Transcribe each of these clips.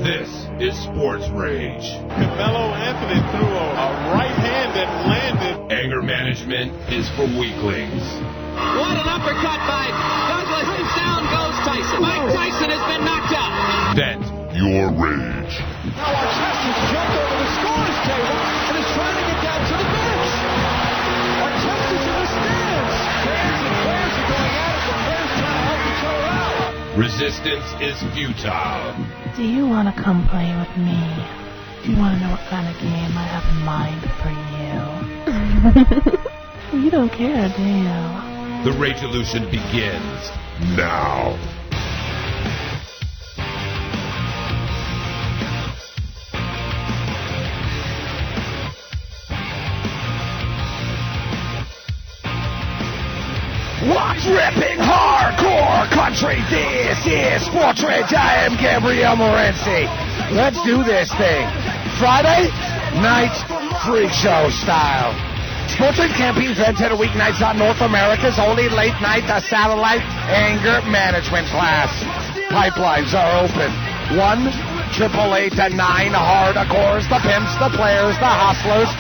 This is Sports Rage. Carmelo Anthony threw a right hand that landed. Anger management is for weaklings. What an uppercut by Douglas, and down goes Tyson. Mike Tyson has been knocked out. Vent your rage. Now Artesta's jumped over the scores table and is trying to get down to the bench. Artesta's in the stands. Fans and players are going at it. The players trying to help each other out. Resistance is futile. Do you want to come play with me? Do you want to know what kind of game I have in mind for you? You don't care, do you? The Rageolution begins now. What's ripping hardcore country? This is Sports Rage. I am Gabriel Morency. Let's do this thing. Friday night freak show style. Sports Rage campaigns head of weeknights on North America's only late night satellite anger management class. Pipelines are open. 1-888-9 hardcores, the pimps, the players, the hustlers,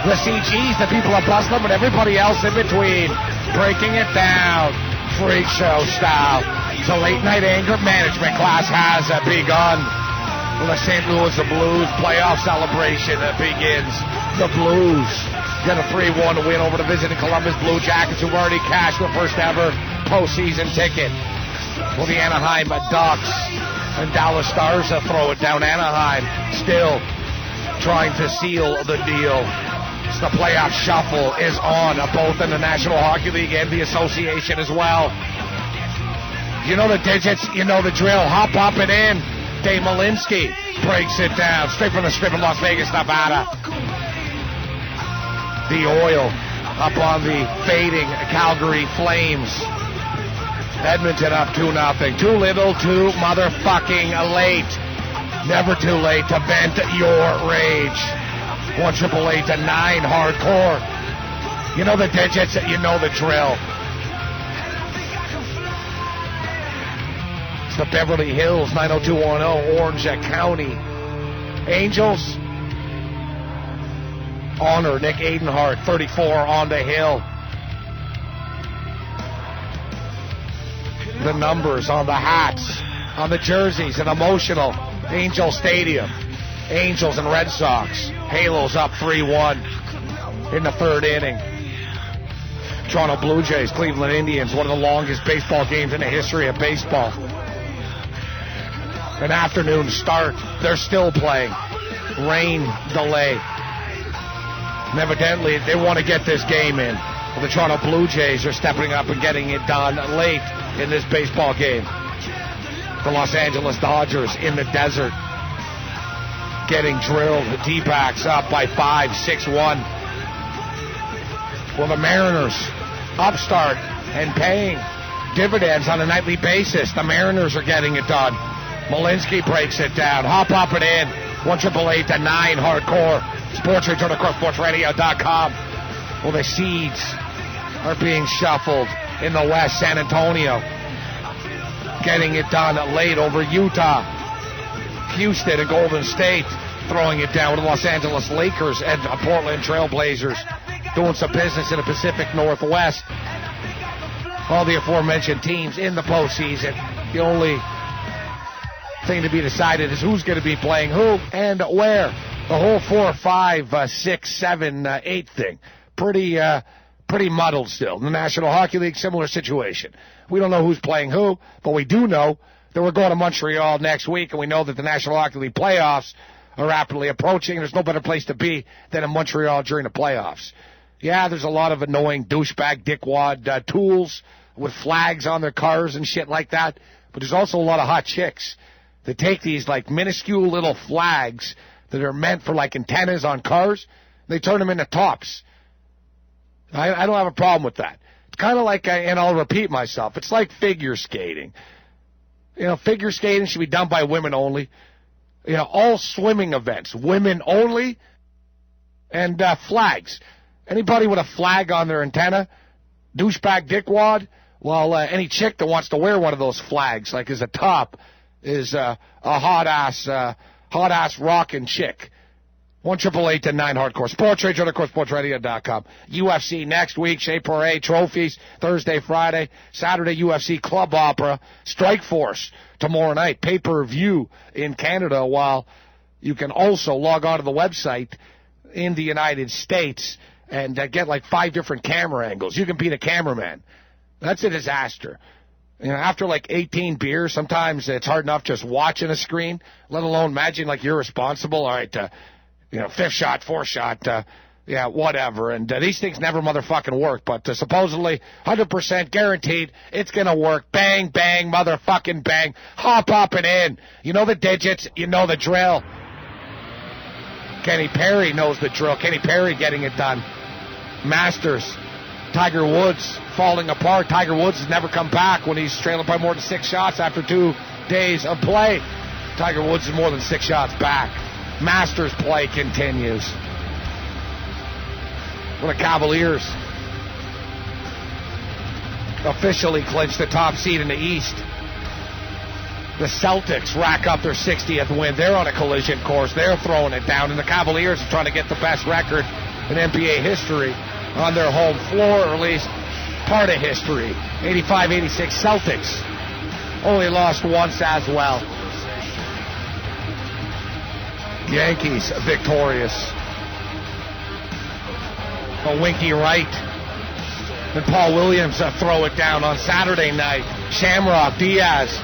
the CGs, the people that bust them, and everybody else in between. Breaking it down, freak show style. The late night anger management class has begun. Well, the St. Louis Blues playoff celebration begins. The Blues get a 3-1 win over the visiting Columbus Blue Jackets, who've already cashed their first ever postseason ticket. Well, the Anaheim Ducks and Dallas Stars throw it down. Anaheim still trying to seal the deal. The playoff shuffle is on, both in the National Hockey League and the Association as well. You know the digits, you know the drill. Hop up and in. Dave Malinsky breaks it down. Straight from the strip in Las Vegas, Nevada. The oil up on the fading Calgary Flames. Edmonton up 2-0. Too little, too motherfucking late. Never too late to vent your rage. 1-888-9 hardcore. You know the digits, you know the drill. It's the Beverly Hills 90210 Orange County Angels. Honor Nick Aidenhart, 34 on the hill. The numbers on the hats, on the jerseys, an emotional Angel Stadium. Angels and Red Sox. Halos up 3-1 in the third inning. Toronto Blue Jays, Cleveland Indians, one of the longest baseball games in the history of baseball. An afternoon start. They're still playing. Rain delay. And evidently, they want to get this game in. Well, the Toronto Blue Jays are stepping up and getting it done late in this baseball game. The Los Angeles Dodgers in the desert, getting drilled. The D-backs up by 5, 6-1. Well, the Mariners, upstart and paying dividends on a nightly basis. The Mariners are getting it done. Malinsky breaks it down. Hop up and in. 1-888-9 hardcore. Sports Rage on sportsradio.com. Well, the seeds are being shuffled in the West. San Antonio getting it done late over Utah. Houston and Golden State throwing it down with the Los Angeles Lakers and Portland Trailblazers doing some business in the Pacific Northwest. All the aforementioned teams in the postseason. The only thing to be decided is who's going to be playing who and where. The whole 4, 5, 6, 7, 8 thing. Pretty muddled still. The National Hockey League, similar situation. We don't know who's playing who, but we do know that we're going to Montreal next week, and we know that the National Hockey League playoffs are rapidly approaching. There's no better place to be than in Montreal during the playoffs. Yeah, there's a lot of annoying douchebag dickwad tools with flags on their cars and shit like that, but there's also a lot of hot chicks that take these like minuscule little flags that are meant for like antennas on cars. They turn them into tops. I don't have a problem with that. It's kind of like, and I'll repeat myself, it's like figure skating. You know, figure skating should be done by women only. You know, all swimming events, women only, and flags. Anybody with a flag on their antenna, douchebag dickwad, well, any chick that wants to wear one of those flags, like as a top, is a hot-ass rockin' chick. 1-888-9 Hardcore Sports Radio, HardcoreSportsRadio.com. UFC next week, Chez Parade trophies Thursday, Friday, Saturday UFC Club Opera, Strike Force tomorrow night, pay-per-view in Canada, while you can also log on to the website in the United States and get like 5 different camera angles. You can be the cameraman. That's a disaster. You know, after like 18 beers, sometimes it's hard enough just watching a screen, let alone imagine like you're responsible. All right, 5th shot, 4th shot, whatever. And these things never motherfucking work. But supposedly 100% guaranteed it's going to work. Bang, bang, motherfucking bang. Hop up and in. You know the digits. You know the drill. Kenny Perry knows the drill. Kenny Perry getting it done. Masters. Tiger Woods falling apart. Tiger Woods has never come back when he's trailing by more than 6 shots after 2 days of play. Tiger Woods is more than 6 shots back. Masters play continues. When the Cavaliers officially clinch the top seed in the East, the Celtics rack up their 60th win. They're on a collision course. They're throwing it down, and the Cavaliers are trying to get the best record in NBA history on their home floor, or at least part of history. 85-86 Celtics only lost once as well. Yankees victorious. A winky right. And Paul Williams throw it down on Saturday night. Shamrock, Diaz.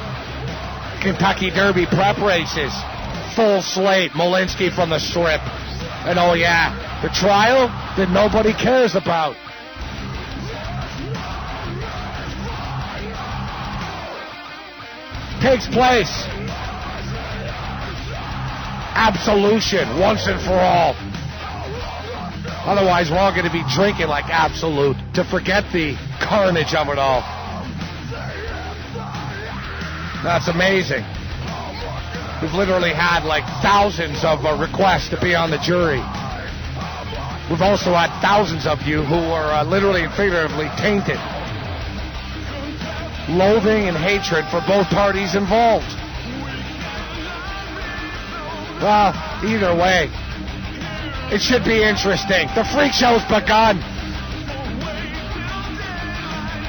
Kentucky Derby prep races. Full slate. Malinsky from the Strip. And oh yeah, the trial that nobody cares about. Takes place. Absolution, once and for all. Otherwise, we're all going to be drinking like Absolute to forget the carnage of it all. That's amazing. We've literally had like thousands of requests to be on the jury. We've also had thousands of you who are literally and figuratively tainted. Loathing and hatred for both parties involved. Well, either way, it should be interesting. The freak show's begun.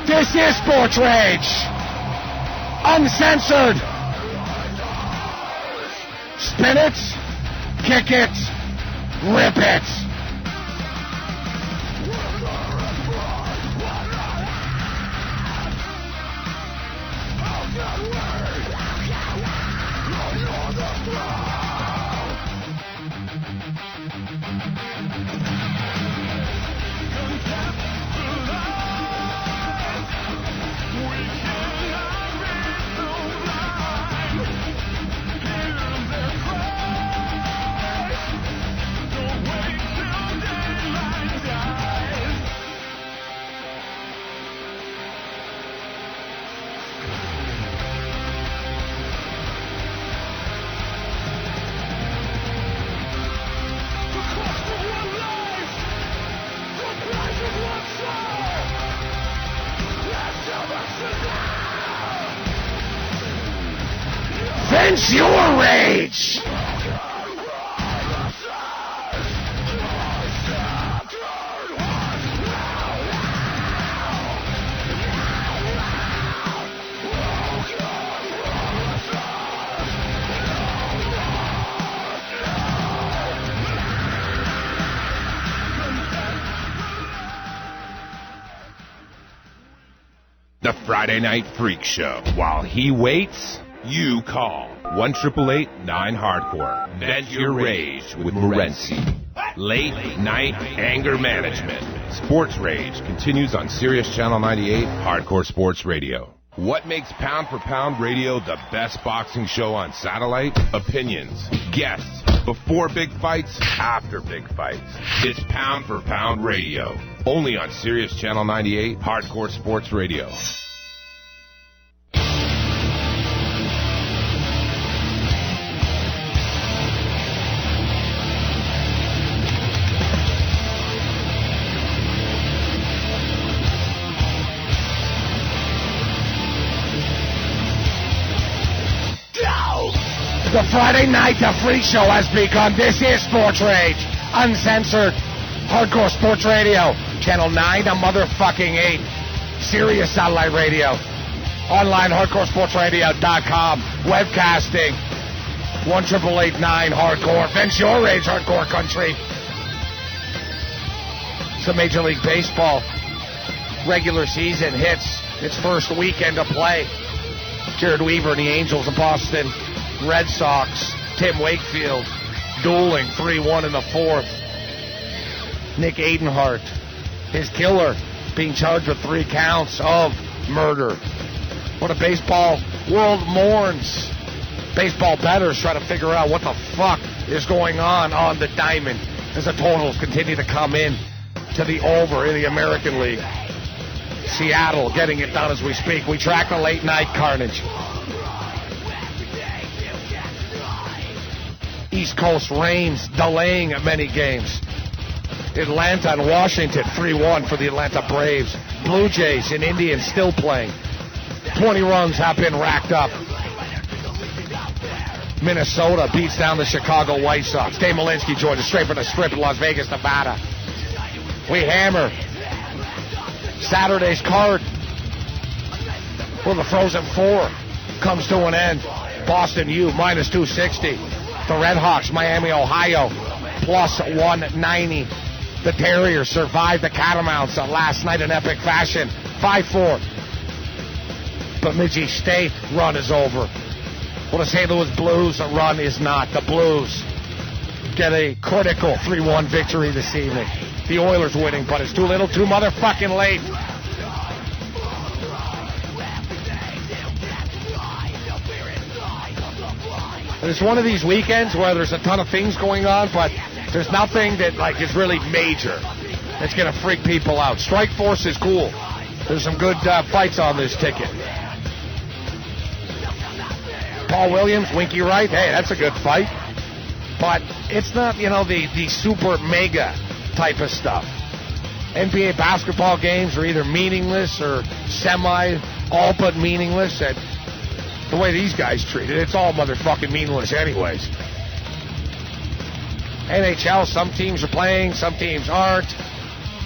This is Sports Rage. Uncensored. Spin it, kick it, rip it. Vent your rage! The Friday Night Freak Show. While he waits, you call 1-888-9 Hardcore. Vent your rage with Morency. Late night anger management. Sports Rage continues on Sirius Channel 98, Hardcore Sports Radio. What makes Pound for Pound Radio the best boxing show on satellite? Opinions, guests, before big fights, after big fights. It's Pound for Pound Radio. Only on Sirius Channel 98, Hardcore Sports Radio. Go! The Friday night, the freak show has begun. This is Sports Rage. Uncensored. Hardcore Sports Radio. Channel 9 to motherfucking 8. Sirius Satellite Radio. Online, hardcoresportsradio.com. Webcasting. 1-888-9 Hardcore. Vent your rage, Hardcore Country. It's the Major League Baseball. Regular season hits its first weekend of play. Jared Weaver and the Angels of Boston Red Sox. Tim Wakefield dueling 3-1 in the fourth. Nick Adenhart, his killer, being charged with 3 counts of murder. What a baseball world mourns. Baseball bettors try to figure out what the fuck is going on the diamond as the totals continue to come in to the over in the American League. Seattle getting it done as we speak. We track the late night carnage. East Coast rains delaying many games. Atlanta and Washington 3-1 for the Atlanta Braves. Blue Jays and Indians still playing. 20 runs have been racked up. Minnesota beats down the Chicago White Sox. Gabe Morency joins us straight from the Strip in Las Vegas, Nevada. We hammer Saturday's card. Well, the Frozen Four comes to an end. Boston U minus 260. The Red Hawks, Miami, Ohio, plus 190. The Terriers survived the Catamounts last night in epic fashion, 5-4. Bemidji State run is over. Well, the St. Louis Blues run is not. The Blues get a critical 3-1 victory this evening. The Oilers winning, but it's too little, too motherfucking late. It's one of these weekends where there's a ton of things going on, but there's nothing that is really major that's going to freak people out. Strike Force is cool. There's some good fights on this ticket. Paul Williams, Winky Wright, hey, that's a good fight. But it's not, the super mega type of stuff. NBA basketball games are either meaningless or all but meaningless. And the way these guys treat it, it's all motherfucking meaningless anyways. NHL, some teams are playing, some teams aren't.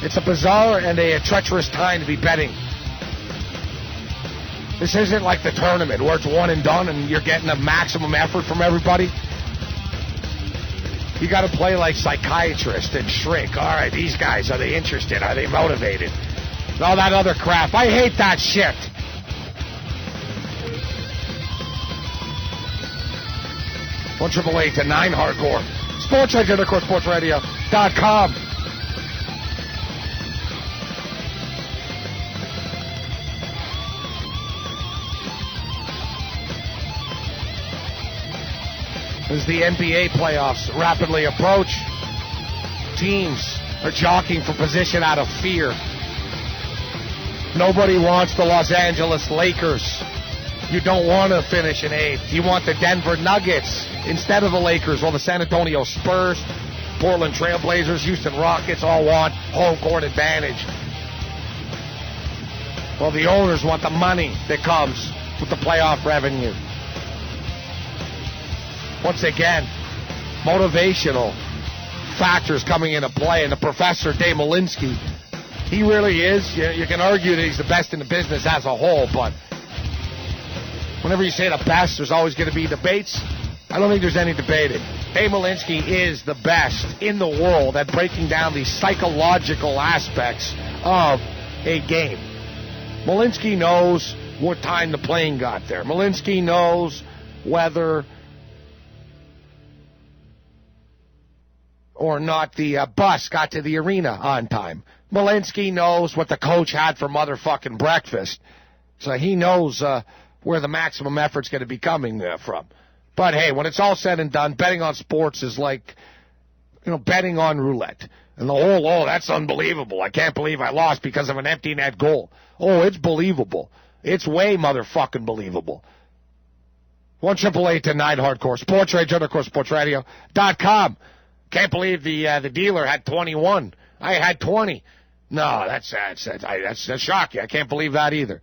It's a bizarre and a treacherous time to be betting. This isn't like the tournament where it's one and done and you're getting the maximum effort from everybody. You got to play like psychiatrist and shrink. All right, these guys, are they interested? Are they motivated? All that other crap. I hate that shit. One 888-9 Hardcore. Sports Radio, sportsradio.com. As the NBA playoffs rapidly approach, teams are jockeying for position out of fear. Nobody wants the Los Angeles Lakers. You don't want to finish in 8th. You want the Denver Nuggets instead of the Lakers. Well, the San Antonio Spurs, Portland Trailblazers, Houston Rockets all want home court advantage. Well, the owners want the money that comes with the playoff revenue. Once again, motivational factors coming into play. And the professor, Dave Malinsky, he really is. You can argue that he's the best in the business as a whole, but whenever you say the best, there's always going to be debates. I don't think there's any debating. Dave Malinsky is the best in the world at breaking down the psychological aspects of a game. Malinsky knows what time the plane got there. Malinsky knows whether or not the bus got to the arena on time. Malinsky knows what the coach had for motherfucking breakfast. So he knows where the maximum effort's going to be coming from. But hey, when it's all said and done, betting on sports is like, betting on roulette. And the whole, that's unbelievable. I can't believe I lost because of an empty net goal. Oh, it's believable. It's way motherfucking believable. 1-888-9 Hardcore. Sports Radio, sportsradio.com. Can't believe the dealer had 21. I had 20. No, that's shocking. I can't believe that either.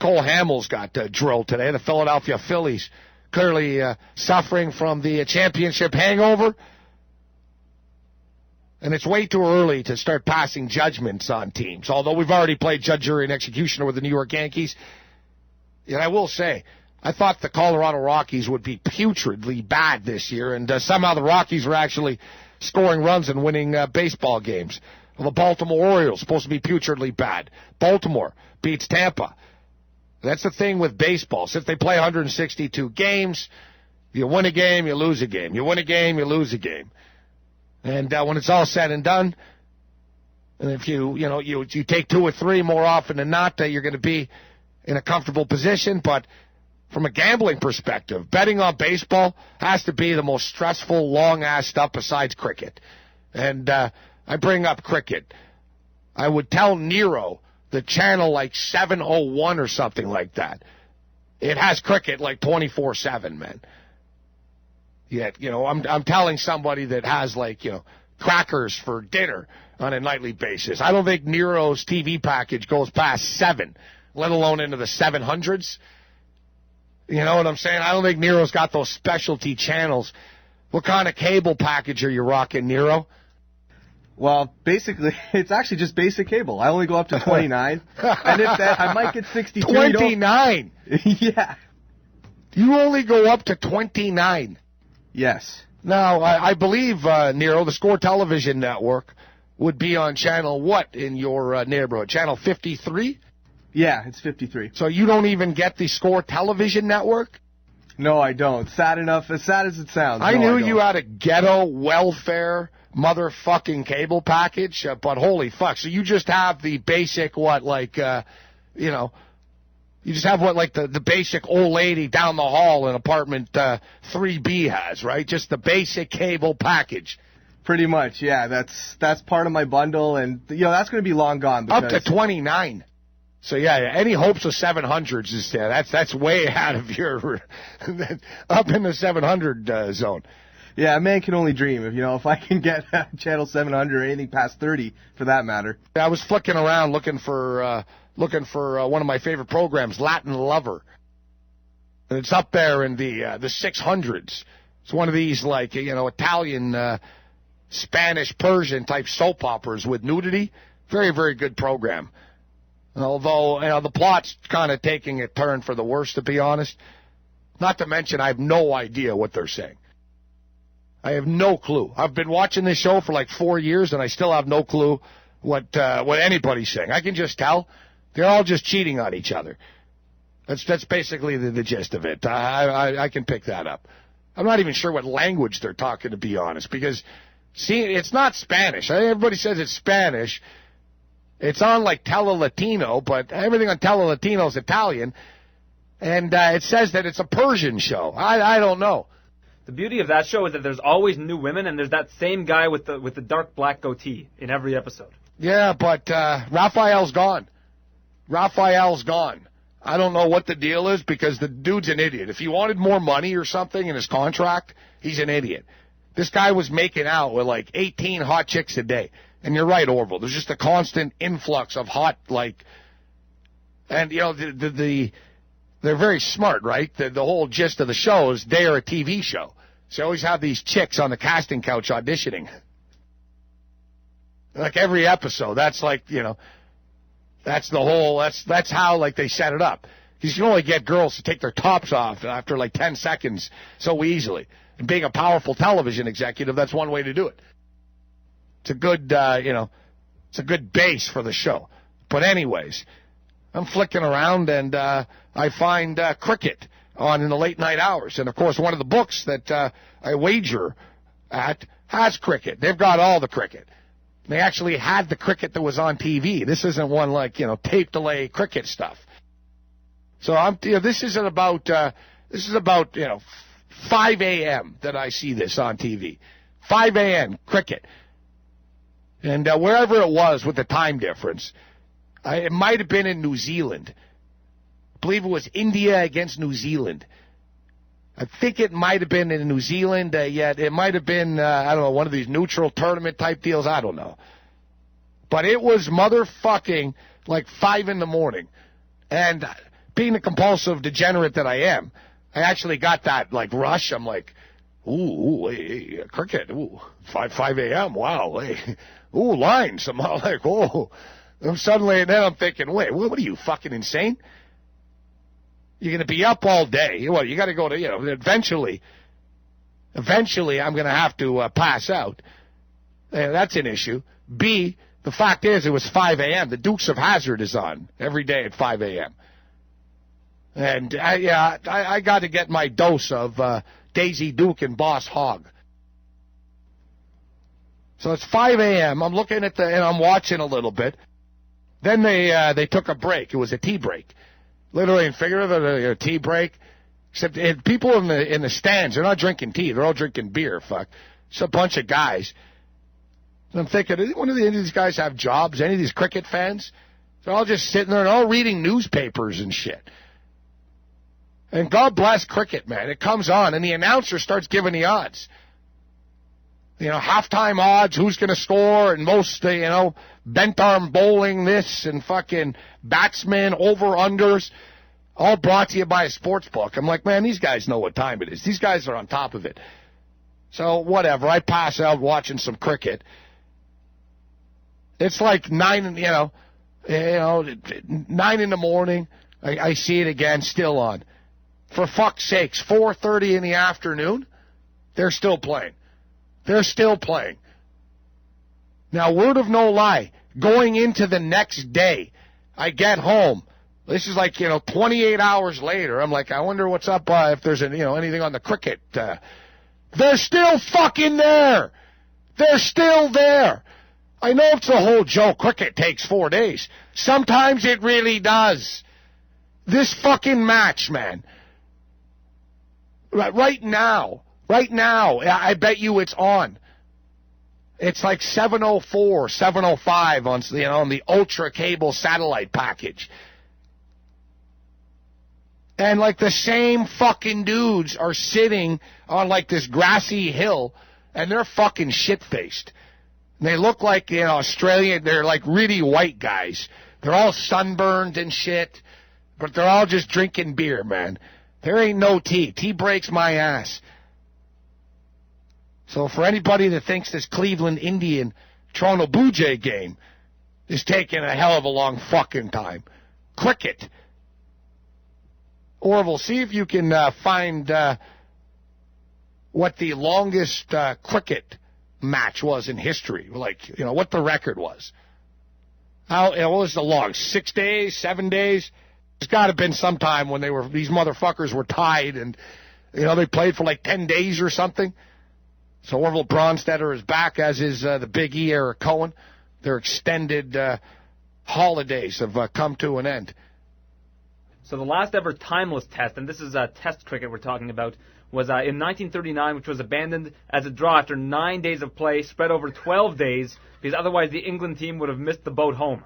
Cole Hamels got drilled today. The Philadelphia Phillies clearly suffering from the championship hangover. And it's way too early to start passing judgments on teams, although we've already played judge, jury, and executioner with the New York Yankees. And I will say, I thought the Colorado Rockies would be putridly bad this year, and somehow the Rockies were actually scoring runs and winning baseball games. Well, the Baltimore Orioles, supposed to be putridly bad. Baltimore beats Tampa. That's the thing with baseball. Since they play 162 games, you win a game, you lose a game. You win a game, you lose a game. And when it's all said and done, and if you take 2 or 3 more often than not, you're going to be in a comfortable position. But from a gambling perspective, betting on baseball has to be the most stressful, long-ass stuff besides cricket. And I bring up cricket. I would tell Nero, the channel like 701 or something like that, it has cricket like 24/7, man. Yet, I'm telling somebody that has crackers for dinner on a nightly basis. I don't think Nero's TV package goes past 7, let alone into the 700s. You know what I'm saying? I don't think Nero's got those specialty channels. What kind of cable package are you rocking, Nero? Well, basically, it's actually just basic cable. I only go up to 29. And if that, I might get 63. 29? Yeah. You only go up to 29? Yes. Now, I believe, Nero, the Score Television Network would be on channel what in your neighborhood? Channel 53? Yeah, it's 53. So you don't even get the Score Television Network? No, I don't. Sad enough, as sad as it sounds. I knew you had a ghetto welfare motherfucking cable package, but holy fuck. So you just have the basic, you just have the basic old lady down the hall in apartment 3B has, right? Just the basic cable package. Pretty much, yeah. That's part of my bundle, and that's going to be long gone. Up to 29. So yeah, any hopes of 700s is that's way out of your up in the 700 zone. Yeah, a man can only dream if I can get channel 700 or anything past 30 for that matter. I was flicking around looking for one of my favorite programs, Latin Lover. And it's up there in the 600s. It's one of these Italian, Spanish, Persian type soap operas with nudity. Very, very good program. Although the plot's kind of taking a turn for the worse, to be honest. Not to mention, I have no idea what they're saying. I have no clue. I've been watching this show for 4 years, and I still have no clue what anybody's saying. I can just tell they're all just cheating on each other. That's basically the gist of it. I can pick that up. I'm not even sure what language they're talking, to be honest, because it's not Spanish. Everybody says it's Spanish. It's on Tele-Latino, but everything on Tele-Latino is Italian, and it says that it's a Persian show. I don't know. The beauty of that show is that there's always new women, and there's that same guy with the dark black goatee in every episode. Yeah, but Raphael's gone. Raphael's gone. I don't know what the deal is because the dude's an idiot. If he wanted more money or something in his contract, he's an idiot. This guy was making out with 18 hot chicks a day. And you're right, Orville. There's just a constant influx of hot, and they're very smart, right? The whole gist of the show is they are a TV show. So you always have these chicks on the casting couch auditioning. Every episode, that's that's the whole, that's how they set it up. Because you can only get girls to take their tops off after 10 seconds so easily. And being a powerful television executive, that's one way to do it. It's a good, it's a good base for the show. But anyways, I'm flicking around and I find cricket on in the late night hours. And, of course, one of the books that I wager at has cricket. They've got all the cricket. They actually had the cricket that was on TV. This isn't one tape delay cricket stuff. So this is about 5 a.m. that I see this on TV. 5 a.m. cricket. And wherever it was with the time difference, it might have been in New Zealand. I believe it was India against New Zealand. I think it might have been in New Zealand, yet it might have been, one of these neutral tournament type deals. I don't know. But it was motherfucking 5 in the morning. And being the compulsive degenerate that I am, I actually got that, like, rush. I'm like, ooh, hey, cricket, ooh, 5 a.m., wow, hey, ooh, lines. I'm all like, oh. And suddenly, and then I'm thinking, wait, what are you, fucking insane? You're going to be up all day. Well, you got to go to, eventually I'm going to have to pass out. And that's an issue. B, the fact is, it was 5 a.m. The Dukes of Hazzard is on every day at 5 a.m. And, I got to get my dose of Daisy Duke and Boss Hogg. So it's 5 a.m. I'm looking at and I'm watching a little bit. Then they took a break. It was a tea break. Literally and figuratively, a tea break. Except people in the stands, they're not drinking tea. They're all drinking beer, fuck. It's a bunch of guys. And I'm thinking, any of these guys have jobs? Any of these cricket fans? They're all just sitting there and all reading newspapers and shit. And God bless cricket, man. It comes on, and the announcer starts giving the odds. Halftime odds, who's going to score, and most, bent arm bowling this, and fucking batsmen, over-unders, all brought to you by a sports book. I'm like, man, these guys know what time it is. These guys are on top of it. So, whatever. I pass out watching some cricket. It's like 9 in the morning. I see it again, still on. For fuck's sakes, 4:30 in the afternoon, they're still playing. They're still playing. Now, word of no lie, going into the next day, I get home. This is like, 28 hours later. I'm like, I wonder what's up, if there's, anything on the cricket. They're still fucking there. They're still there. I know it's a whole joke. Cricket takes 4 days. Sometimes it really does. This fucking match, man. Right now, I bet you it's on. It's like 7:04, 7:05 on the Ultra Cable satellite package. And like the same fucking dudes are sitting on like this grassy hill, and they're fucking shit-faced. And they look like, Australian, they're like really white guys. They're all sunburned and shit, but they're all just drinking beer, man. There ain't no tea. Tea breaks my ass. So for anybody that thinks this Cleveland Indian Toronto Blue Jay game is taking a hell of a long fucking time. Cricket. Orville, see if you can find what the longest cricket match was in history. Like, what the record was. What was the long? 6 days? 7 days? There's got to have been some time when these motherfuckers were tied and, they played for like 10 days or something. So Orville Bronstetter is back, as is the Big E era Cohen. Their extended holidays have come to an end. So the last ever timeless test, and this is test cricket we're talking about, was in 1939, which was abandoned as a draw after 9 days of play, spread over 12 days, because otherwise the England team would have missed the boat home.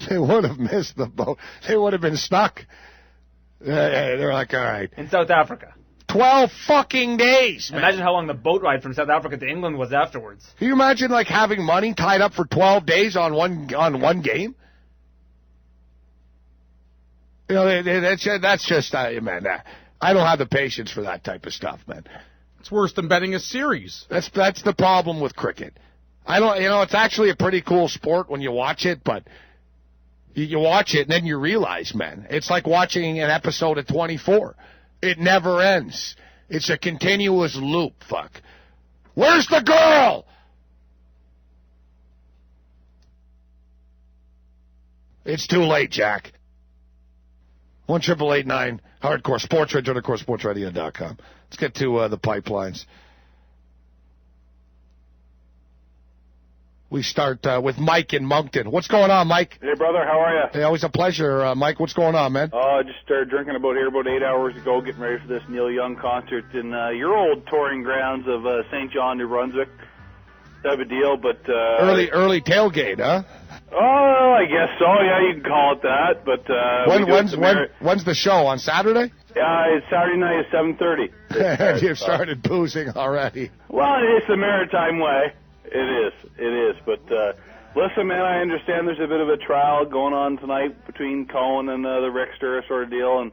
They would have missed the boat. They would have been stuck. They're like, all right. In South Africa. 12 fucking days, man. Imagine how long the boat ride from South Africa to England was afterwards. Can you imagine, like, having money tied up for 12 days on one game? That's just, man, I don't have the patience for that type of stuff, man. It's worse than betting a series. That's the problem with cricket. It's actually a pretty cool sport when you watch it, but you watch it and then you realize, man, it's like watching an episode of 24. It never ends. It's a continuous loop, fuck. Where's the girl? It's too late, Jack. 1-888-9 Hardcore Sports Radio, sportsradio.com. Let's get to the pipelines. We start with Mike in Moncton. What's going on, Mike? Hey, brother. How are you? Hey, always a pleasure, Mike. What's going on, man? I just started drinking about 8 hours ago, getting ready for this Neil Young concert in your old touring grounds of St. John, New Brunswick. Type of deal, but... Early tailgate, huh? Oh, I guess so. Yeah, you can call it that. But when's the show? On Saturday? It's Saturday night at 7:30. You've started boozing already. Well, it's the maritime way. It is. But Listen, man, I understand there's a bit of a trial going on tonight between Cohen and the Rickster sort of deal, and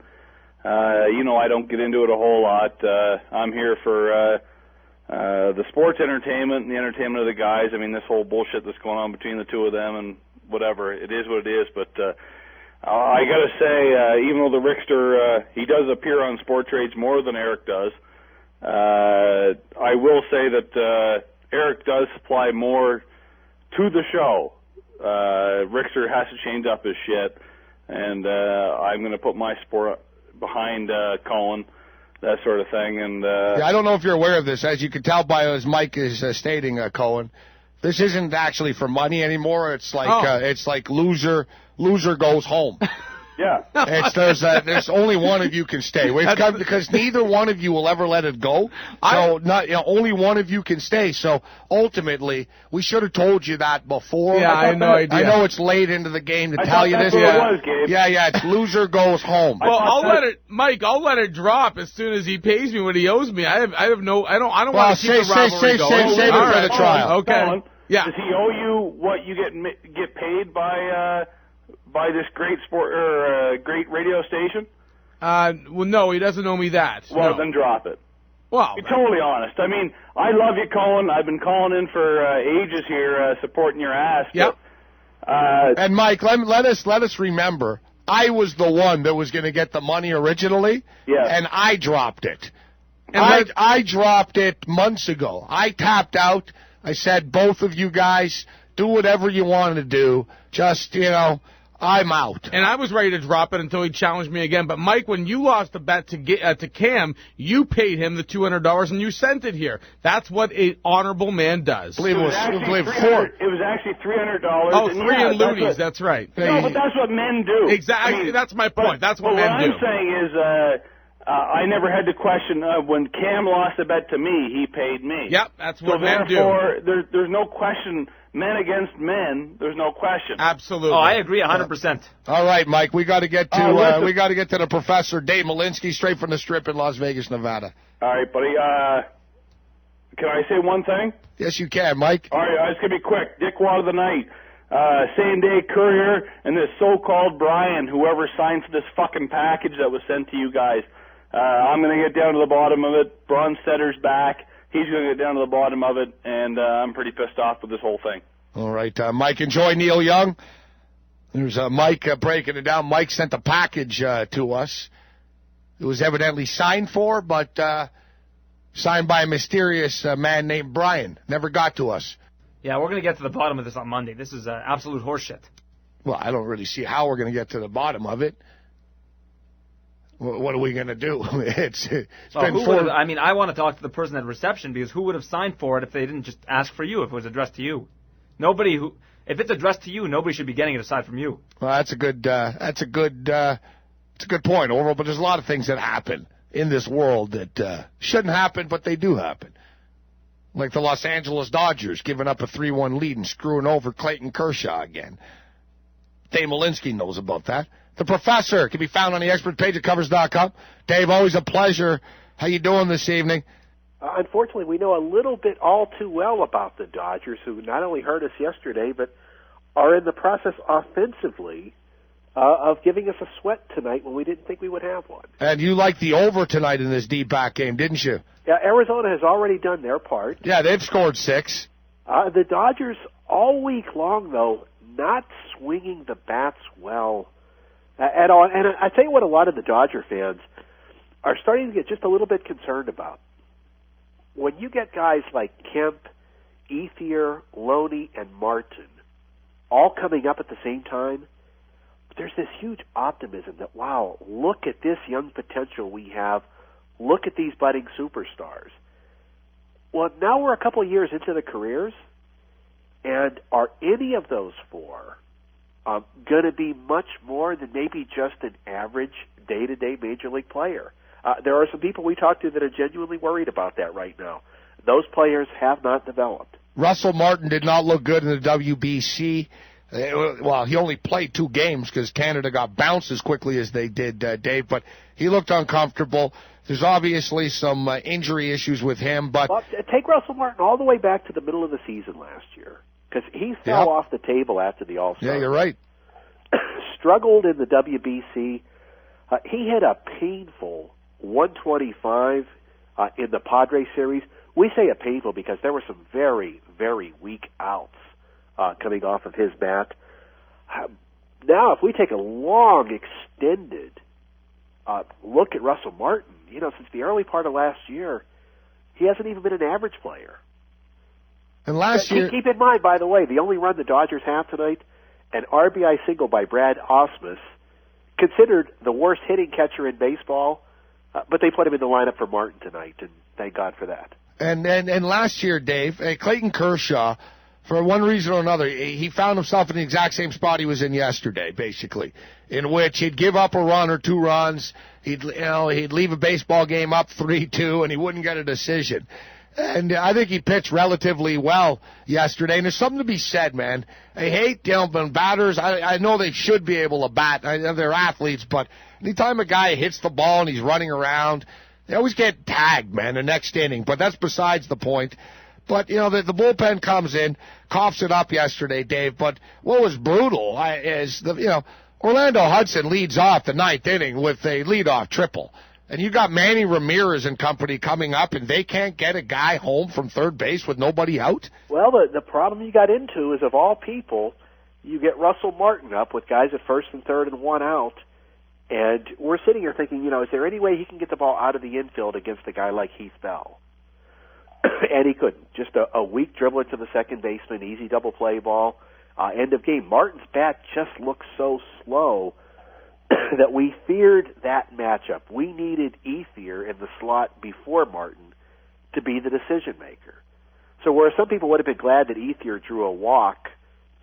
I don't get into it a whole lot. I'm here for the sports entertainment and the entertainment of the guys. I mean, this whole bullshit that's going on between the two of them and whatever, it is what it is. But I got to say, even though the Rickster, he does appear on Sport Trades more than Eric does, I will say that Eric does supply more to the show. Rickster has to change up his shit, and I'm going to put my support behind Cohen, that sort of thing. And I don't know if you're aware of this. As you can tell by as Mike is stating, Cohen, this isn't actually for money anymore. It's like loser goes home. Yeah. There's only one of you can stay. Because neither one of you will ever let it go. So only one of you can stay. So ultimately, we should have told you that before. Yeah, I had no idea. I know it's late into the game to tell you this. What it was, Gabe. Yeah, it's loser goes home. Well, I'll let it drop as soon as he pays me what he owes me. I don't want to keep the rivalry going. Save it for the trial. Okay. Yeah. Does he owe you what you get paid by this great sport or great radio station? Well, no, he doesn't owe me that. Well, no. Then drop it. Well, be totally honest. I mean, I love you, Cohen. I've been calling in for ages here, supporting your ass. Yep. And Mike, let us remember, I was the one that was going to get the money originally, and I dropped it. And I dropped it months ago. I tapped out. I said, both of you guys, do whatever you want to do. Just, I'm out. And I was ready to drop it until he challenged me again. But, Mike, when you lost the bet to Cam, you paid him the $200 and you sent it here. That's what an honorable man does. It was actually $300. Oh, three and Ludies, that's right. No, but that's what men do. Exactly, I mean, that's my point. That's what men do. What I'm saying is I never had to question when Cam lost a bet to me, he paid me. Yep, that's what men do. So therefore, there's no question. Men against men, there's no question. Absolutely. Oh, I agree 100%. All right, Mike, we got to get to the professor, Dave Malinsky, straight from the Strip in Las Vegas, Nevada. All right, buddy. Can I say one thing? Yes, you can, Mike. All right, it's going to be quick. Dickwad of the night. Same-day courier and this so-called Brian, whoever signs this fucking package that was sent to you guys. I'm going to get down to the bottom of it. Bronsetter's back. He's going to get down to the bottom of it, and I'm pretty pissed off with this whole thing. All right, Mike, enjoy Neil Young. There's Mike breaking it down. Mike sent a package to us. It was evidently signed for, but signed by a mysterious man named Brian. Never got to us. Yeah, we're going to get to the bottom of this on Monday. This is absolute horseshit. Well, I don't really see how we're going to get to the bottom of it. What are we going to do? It's been I want to talk to the person at reception, because who would have signed for it if they didn't just ask for you, if it was addressed to you? If it's addressed to you, nobody should be getting it aside from you. Well, that's a good point, Orville, but there's a lot of things that happen in this world that shouldn't happen, but they do happen. Like the Los Angeles Dodgers giving up a 3-1 lead and screwing over Clayton Kershaw again. Dave Malinsky knows about that. The Professor can be found on the expert page at Covers.com. Dave, always a pleasure. How you doing this evening? Unfortunately, we know a little bit all too well about the Dodgers, who not only hurt us yesterday, but are in the process offensively of giving us a sweat tonight when we didn't think we would have one. And you liked the over tonight in this D-back game, didn't you? Yeah, Arizona has already done their part. Yeah, they've scored 6. The Dodgers, all week long, though, not swinging the bats well at all. And I tell you what, a lot of the Dodger fans are starting to get just a little bit concerned about. When you get guys like Kemp, Ethier, Loney, and Martin all coming up at the same time, there's this huge optimism that, wow, look at this young potential we have. Look at these budding superstars. Well, now we're a couple of years into the careers, and are any of those four going to be much more than maybe just an average day-to-day Major League player? There are some people we talk to that are genuinely worried about that right now. Those players have not developed. Russell Martin did not look good in the WBC. Well, he only played 2 games because Canada got bounced as quickly as they did, Dave, but he looked uncomfortable. There's obviously some injury issues with him, but... Well, take Russell Martin all the way back to the middle of the season last year. because he fell off the table after the All-Star. Yeah, you're right. Struggled in the WBC. He hit a painful 125 in the Padres series. We say a painful because there were some very, very weak outs coming off of his bat. Now, if we take a long, extended look at Russell Martin, since the early part of last year, he hasn't even been an average player. And last year... Keep in mind, by the way, the only run the Dodgers have tonight, an RBI single by Brad Ausmus, considered the worst hitting catcher in baseball, but they put him in the lineup for Martin tonight, and thank God for that. And last year, Dave, Clayton Kershaw, for one reason or another, he found himself in the exact same spot he was in yesterday, basically, in which he'd give up a run or 2 runs, he'd leave a baseball game up 3-2, and he wouldn't get a decision. And I think he pitched relatively well yesterday. And there's something to be said, man. I hate, when batters, I know they should be able to bat. I know they're athletes, but anytime a guy hits the ball and he's running around, they always get tagged, man, the next inning. But that's besides the point. But, the bullpen comes in, coughs it up yesterday, Dave. But what was brutal is, Orlando Hudson leads off the 9th inning with a leadoff triple. And you got Manny Ramirez and company coming up, and they can't get a guy home from third base with nobody out? Well, the problem you got into is, of all people, you get Russell Martin up with guys at first and third and 1 out, and we're sitting here thinking, is there any way he can get the ball out of the infield against a guy like Heath Bell? And he couldn't. Just a weak dribbler to the second baseman, easy double play ball, end of game. Martin's bat just looks so slow that we feared that matchup. We needed Ethier in the slot before Martin to be the decision maker. So where some people would have been glad that Ethier drew a walk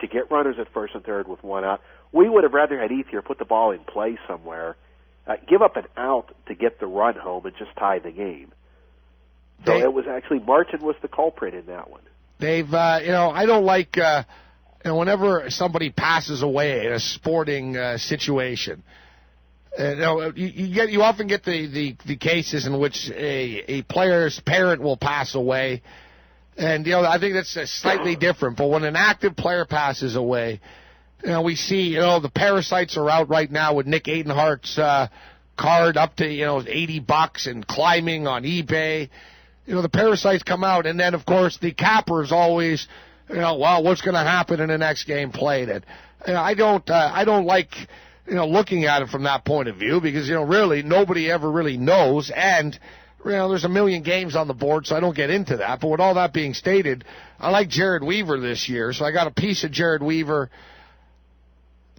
to get runners at first and third with 1 out, we would have rather had Ethier put the ball in play somewhere, give up an out to get the run home and just tie the game. So it was actually Martin was the culprit in that one. Dave, I don't like whenever somebody passes away in a sporting situation, you often get the cases in which a player's parent will pass away, and I think that's slightly different. But when an active player passes away, we see the parasites are out right now with Nick Adenhart's card up to $80 and climbing on eBay. The parasites come out, and then of course the capper is always, what's going to happen in the next game played? And I don't like looking at it from that point of view because really nobody ever really knows, and there's a million games on the board, so I don't get into that. But with all that being stated, I like Jared Weaver this year, so I got a piece of Jared Weaver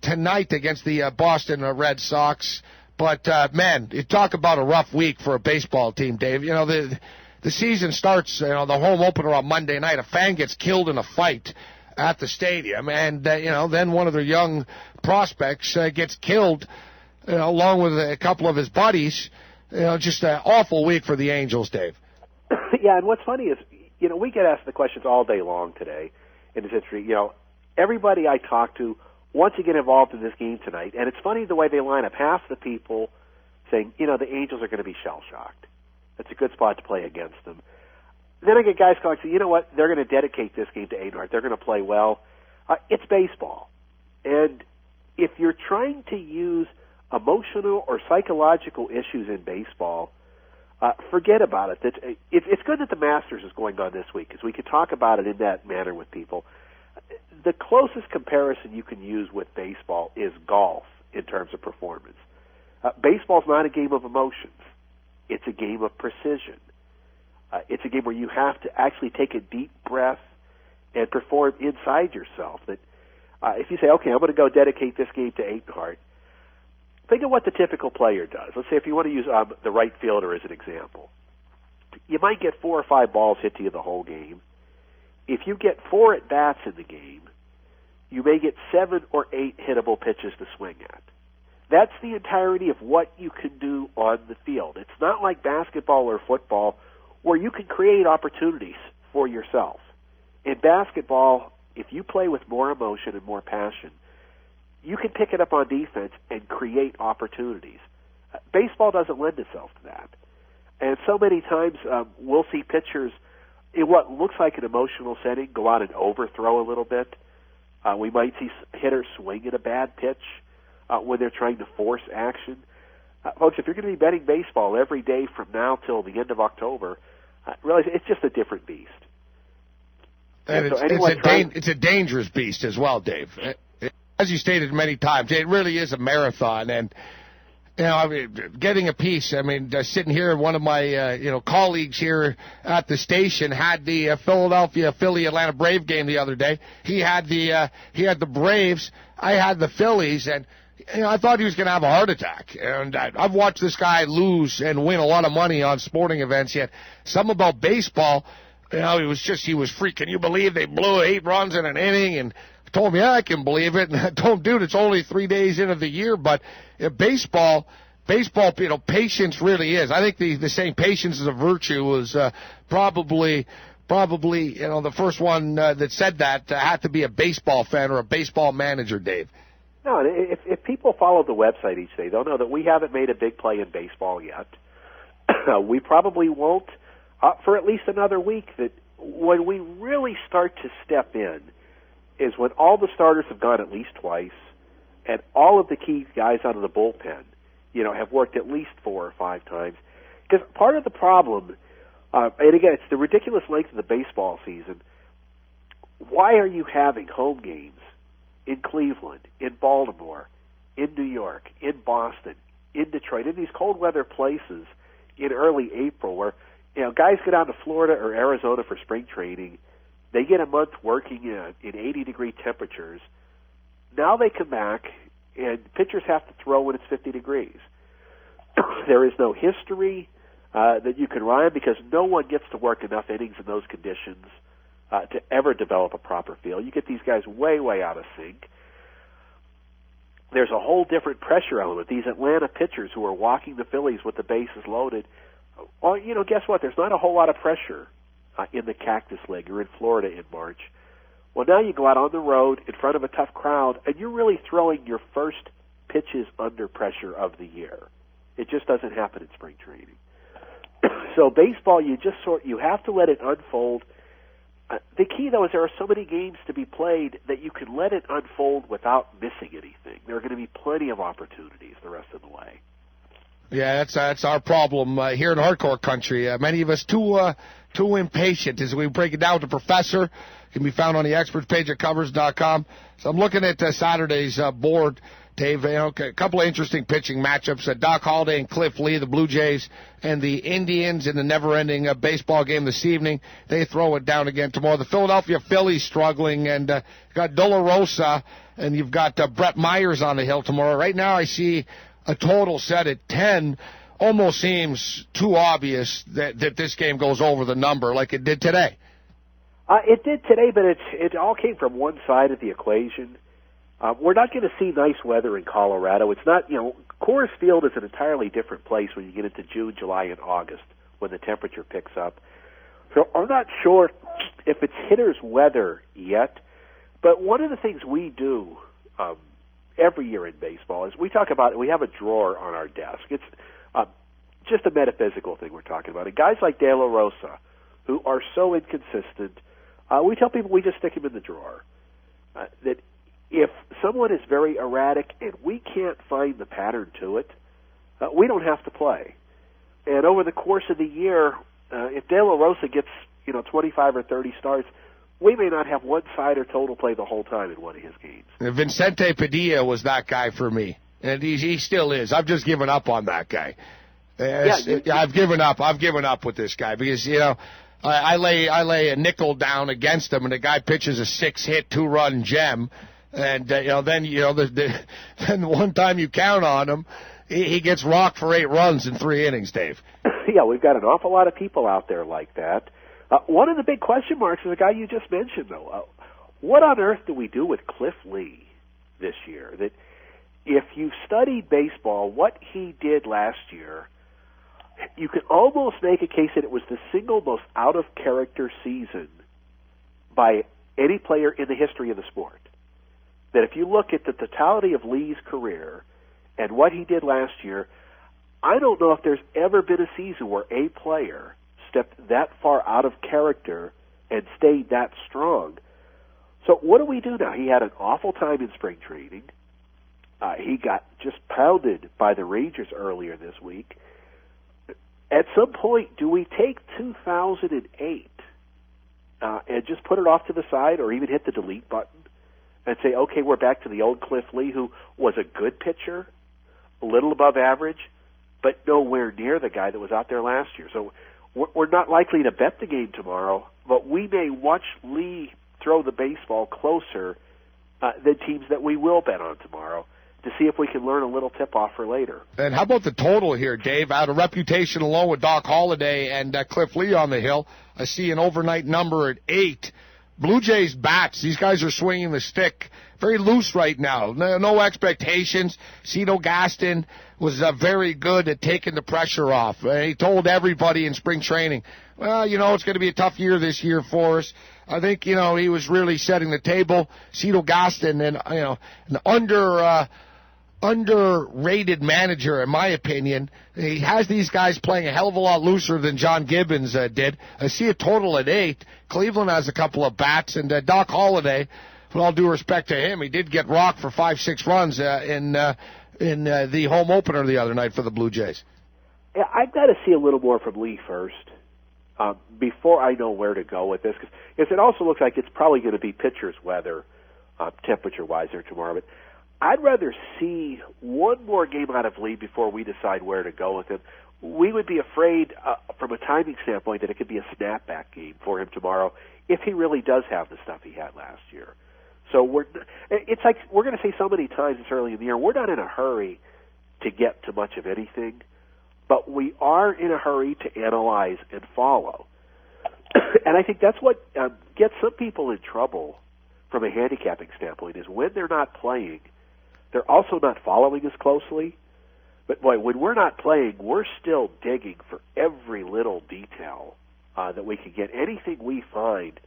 tonight against the Boston Red Sox. But man, you talk about a rough week for a baseball team, Dave. The season starts, the home opener on Monday night. A fan gets killed in a fight at the stadium, and then one of their young prospects gets killed, along with a couple of his buddies. Just an awful week for the Angels, Dave. Yeah, and what's funny is, we get asked the questions all day long today in this industry. Everybody I talk to wants to get involved in this game tonight, and it's funny the way they line up. Half the people saying, the Angels are going to be shell-shocked. It's a good spot to play against them. Then I get guys calling and say, you know what, they're going to dedicate this game to Adenhart. They're going to play well. It's baseball. And if you're trying to use emotional or psychological issues in baseball, forget about it. It's good that the Masters is going on this week because we can talk about it in that manner with people. The closest comparison you can use with baseball is golf in terms of performance. Baseball's not a game of emotions. It's a game of precision. It's a game where you have to actually take a deep breath and perform inside yourself. That if you say, okay, I'm going to go dedicate this game to Adenhart, think of what the typical player does. Let's say if you want to use the right fielder as an example. You might get 4 or 5 balls hit to you the whole game. If you get 4 at-bats in the game, you may get 7 or 8 hittable pitches to swing at. That's the entirety of what you can do on the field. It's not like basketball or football where you can create opportunities for yourself. In basketball, if you play with more emotion and more passion, you can pick it up on defense and create opportunities. Baseball doesn't lend itself to that. And so many times we'll see pitchers in what looks like an emotional setting, go out and overthrow a little bit. We might see hitters swing at a bad pitch when they're trying to force action. Folks, if you're going to be betting baseball every day from now till the end of October, realize it's just a different beast. And it's a dangerous beast as well, Dave. As you stated many times, it really is a marathon. And, you know, I mean, getting a piece, I mean, sitting here, one of my, colleagues here at the station had the Philadelphia Philly-Atlanta Brave game the other day. He had the Braves. I had the Phillies. And, I thought he was going to have a heart attack. And I've watched this guy lose and win a lot of money on sporting events, yet something about baseball, he was freaking. Can you believe they blew 8 runs in an inning? And told me, I can believe it. And I told him, dude, it's only 3 days into the year. But baseball, patience really is. I think the saying patience is a virtue was probably, the first one that said that had to be a baseball fan or a baseball manager, Dave. No, if people follow the website each day, they'll know that we haven't made a big play in baseball yet. We probably won't for at least another week. That when we really start to step in is when all the starters have gone at least twice, and all of the key guys out of the bullpen, have worked at least 4 or 5 times. Because part of the problem, and again, it's the ridiculous length of the baseball season. Why are you having home games in Cleveland, in Baltimore, in New York, in Boston, in Detroit, in these cold weather places in early April where, guys go down to Florida or Arizona for spring training. They get a month working in 80-degree temperatures. Now they come back, and pitchers have to throw when it's 50 degrees. There is no history that you can rhyme because no one gets to work enough innings in those conditions to ever develop a proper feel. You get these guys way, way out of sync. There's a whole different pressure element. These Atlanta pitchers who are walking the Phillies with the bases loaded, well, guess what? There's not a whole lot of pressure in the Cactus League or in Florida in March. Well, now you go out on the road in front of a tough crowd, and you're really throwing your first pitches under pressure of the year. It just doesn't happen in spring training. So baseball, you have to let it unfold. The key, though, is there are so many games to be played that you can let it unfold without missing anything. There are going to be plenty of opportunities the rest of the way. Yeah, that's our problem here in hardcore country. Many of us too impatient. As we break it down to Professor, can be found on the experts page at covers.com. So I'm looking at Saturday's board, Dave. A couple of interesting pitching matchups. Doc Holliday and Cliff Lee, the Blue Jays, and the Indians in the never-ending baseball game this evening. They throw it down again tomorrow. The Philadelphia Phillies struggling, and got De La Rosa, and you've got Brett Myers on the hill tomorrow. Right now I see a total set at 10. Almost seems too obvious that this game goes over the number like it did today. It did today, but it all came from one side of the equation. We're not going to see nice weather in Colorado. It's not, Coors Field is an entirely different place when you get into June, July, and August when the temperature picks up. So I'm not sure if it's hitter's weather yet, but one of the things we do every year in baseball is we have a drawer on our desk. It's just a metaphysical thing we're talking about. And guys like De La Rosa, who are so inconsistent, we tell people we just stick him in the drawer. That if someone is very erratic and we can't find the pattern to it, we don't have to play. And over the course of the year, if De La Rosa gets 25 or 30 starts, we may not have one side or total play the whole time in one of his games. Vicente Padilla was that guy for me, and he still is. I've just given up on that guy. I've given up with this guy because I lay a nickel down against him, and the guy pitches a 6-hit 2-run gem, and then the one time you count on him, he gets rocked for 8 runs in 3 innings, Dave. Yeah, we've got an awful lot of people out there like that. One of the big question marks is the guy you just mentioned, though. What on earth do we do with Cliff Lee this year? That if you've studied baseball, what he did last year, you can almost make a case that it was the single most out-of-character season by any player in the history of the sport. That if you look at the totality of Lee's career and what he did last year, I don't know if there's ever been a season where a player stepped that far out of character and stayed that strong. So what do we do now? He had an awful time in spring training. He got just pounded by the Rangers earlier this week. At some point, do we take 2008 and just put it off to the side, or even hit the delete button and say, okay, we're back to the old Cliff Lee, who was a good pitcher, a little above average, but nowhere near the guy that was out there last year. So we're not likely to bet the game tomorrow, but we may watch Lee throw the baseball closer than teams that we will bet on tomorrow, to see if we can learn a little tip-off for later. And how about the total here, Dave? Out of reputation alone with Doc Holliday and Cliff Lee on the hill, I see an overnight number at 8. Blue Jays bats, these guys are swinging the stick very loose right now. No expectations. Cito Gaston was very good at taking the pressure off. He told everybody in spring training, well, it's going to be a tough year this year for us. I think, he was really setting the table. Cito Gaston, and, an underrated manager, in my opinion. He has these guys playing a hell of a lot looser than John Gibbons did. I see a total at 8. Cleveland has a couple of bats, and Doc Holliday, with all due respect to him, he did get rocked for 5-6 runs in the home opener the other night for the Blue Jays. Yeah, I've got to see a little more from Lee first before I know where to go with this, because it also looks like it's probably going to be pitcher's weather, temperature-wise, there tomorrow. But I'd rather see one more game out of Lee before we decide where to go with him. We would be afraid, from a timing standpoint, that it could be a snapback game for him tomorrow if he really does have the stuff he had last year. So it's like we're going to say so many times this early in the year, we're not in a hurry to get to much of anything, but we are in a hurry to analyze and follow. And I think that's what gets some people in trouble from a handicapping standpoint, is when they're not playing, they're also not following as closely. But, boy, when we're not playing, we're still digging for every little detail that we can get, anything we find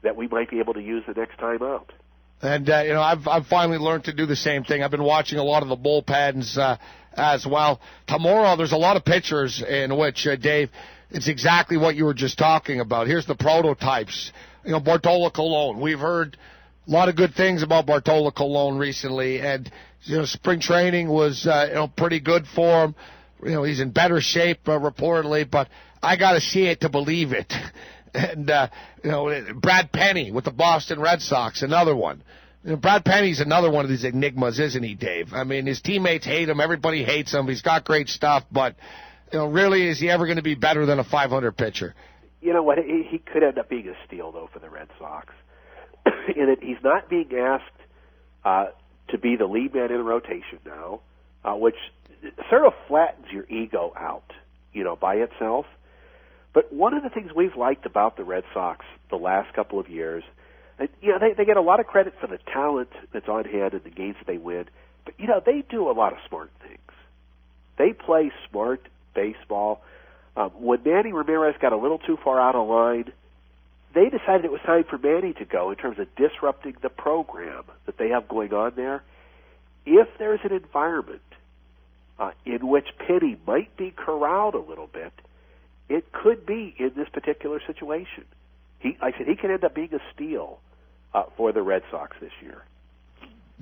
that we might be able to use the next time out. And, I've finally learned to do the same thing. I've been watching a lot of the bullpens as well. Tomorrow, there's a lot of pitchers in which, Dave, it's exactly what you were just talking about. Here's the prototypes. Bartolo Colon. We've heard a lot of good things about Bartolo Colon recently, and spring training was pretty good for him. He's in better shape reportedly, but I got to see it to believe it. And Brad Penny with the Boston Red Sox, another one. Brad Penny's another one of these enigmas, isn't he, Dave? I mean, his teammates hate him, everybody hates him. He's got great stuff, but really, is he ever going to be better than a 500 pitcher? You know what? He could end up being a steal, though, for the Red Sox. In that he's not being asked to be the lead man in a rotation now, which sort of flattens your ego out, by itself. But one of the things we've liked about the Red Sox the last couple of years, they get a lot of credit for the talent that's on hand and the games that they win, but, they do a lot of smart things. They play smart baseball. When Manny Ramirez got a little too far out of line, they decided it was time for Manny to go in terms of disrupting the program that they have going on there. If there's an environment in which Penny might be corralled a little bit, it could be in this particular situation. He can end up being a steal for the Red Sox this year.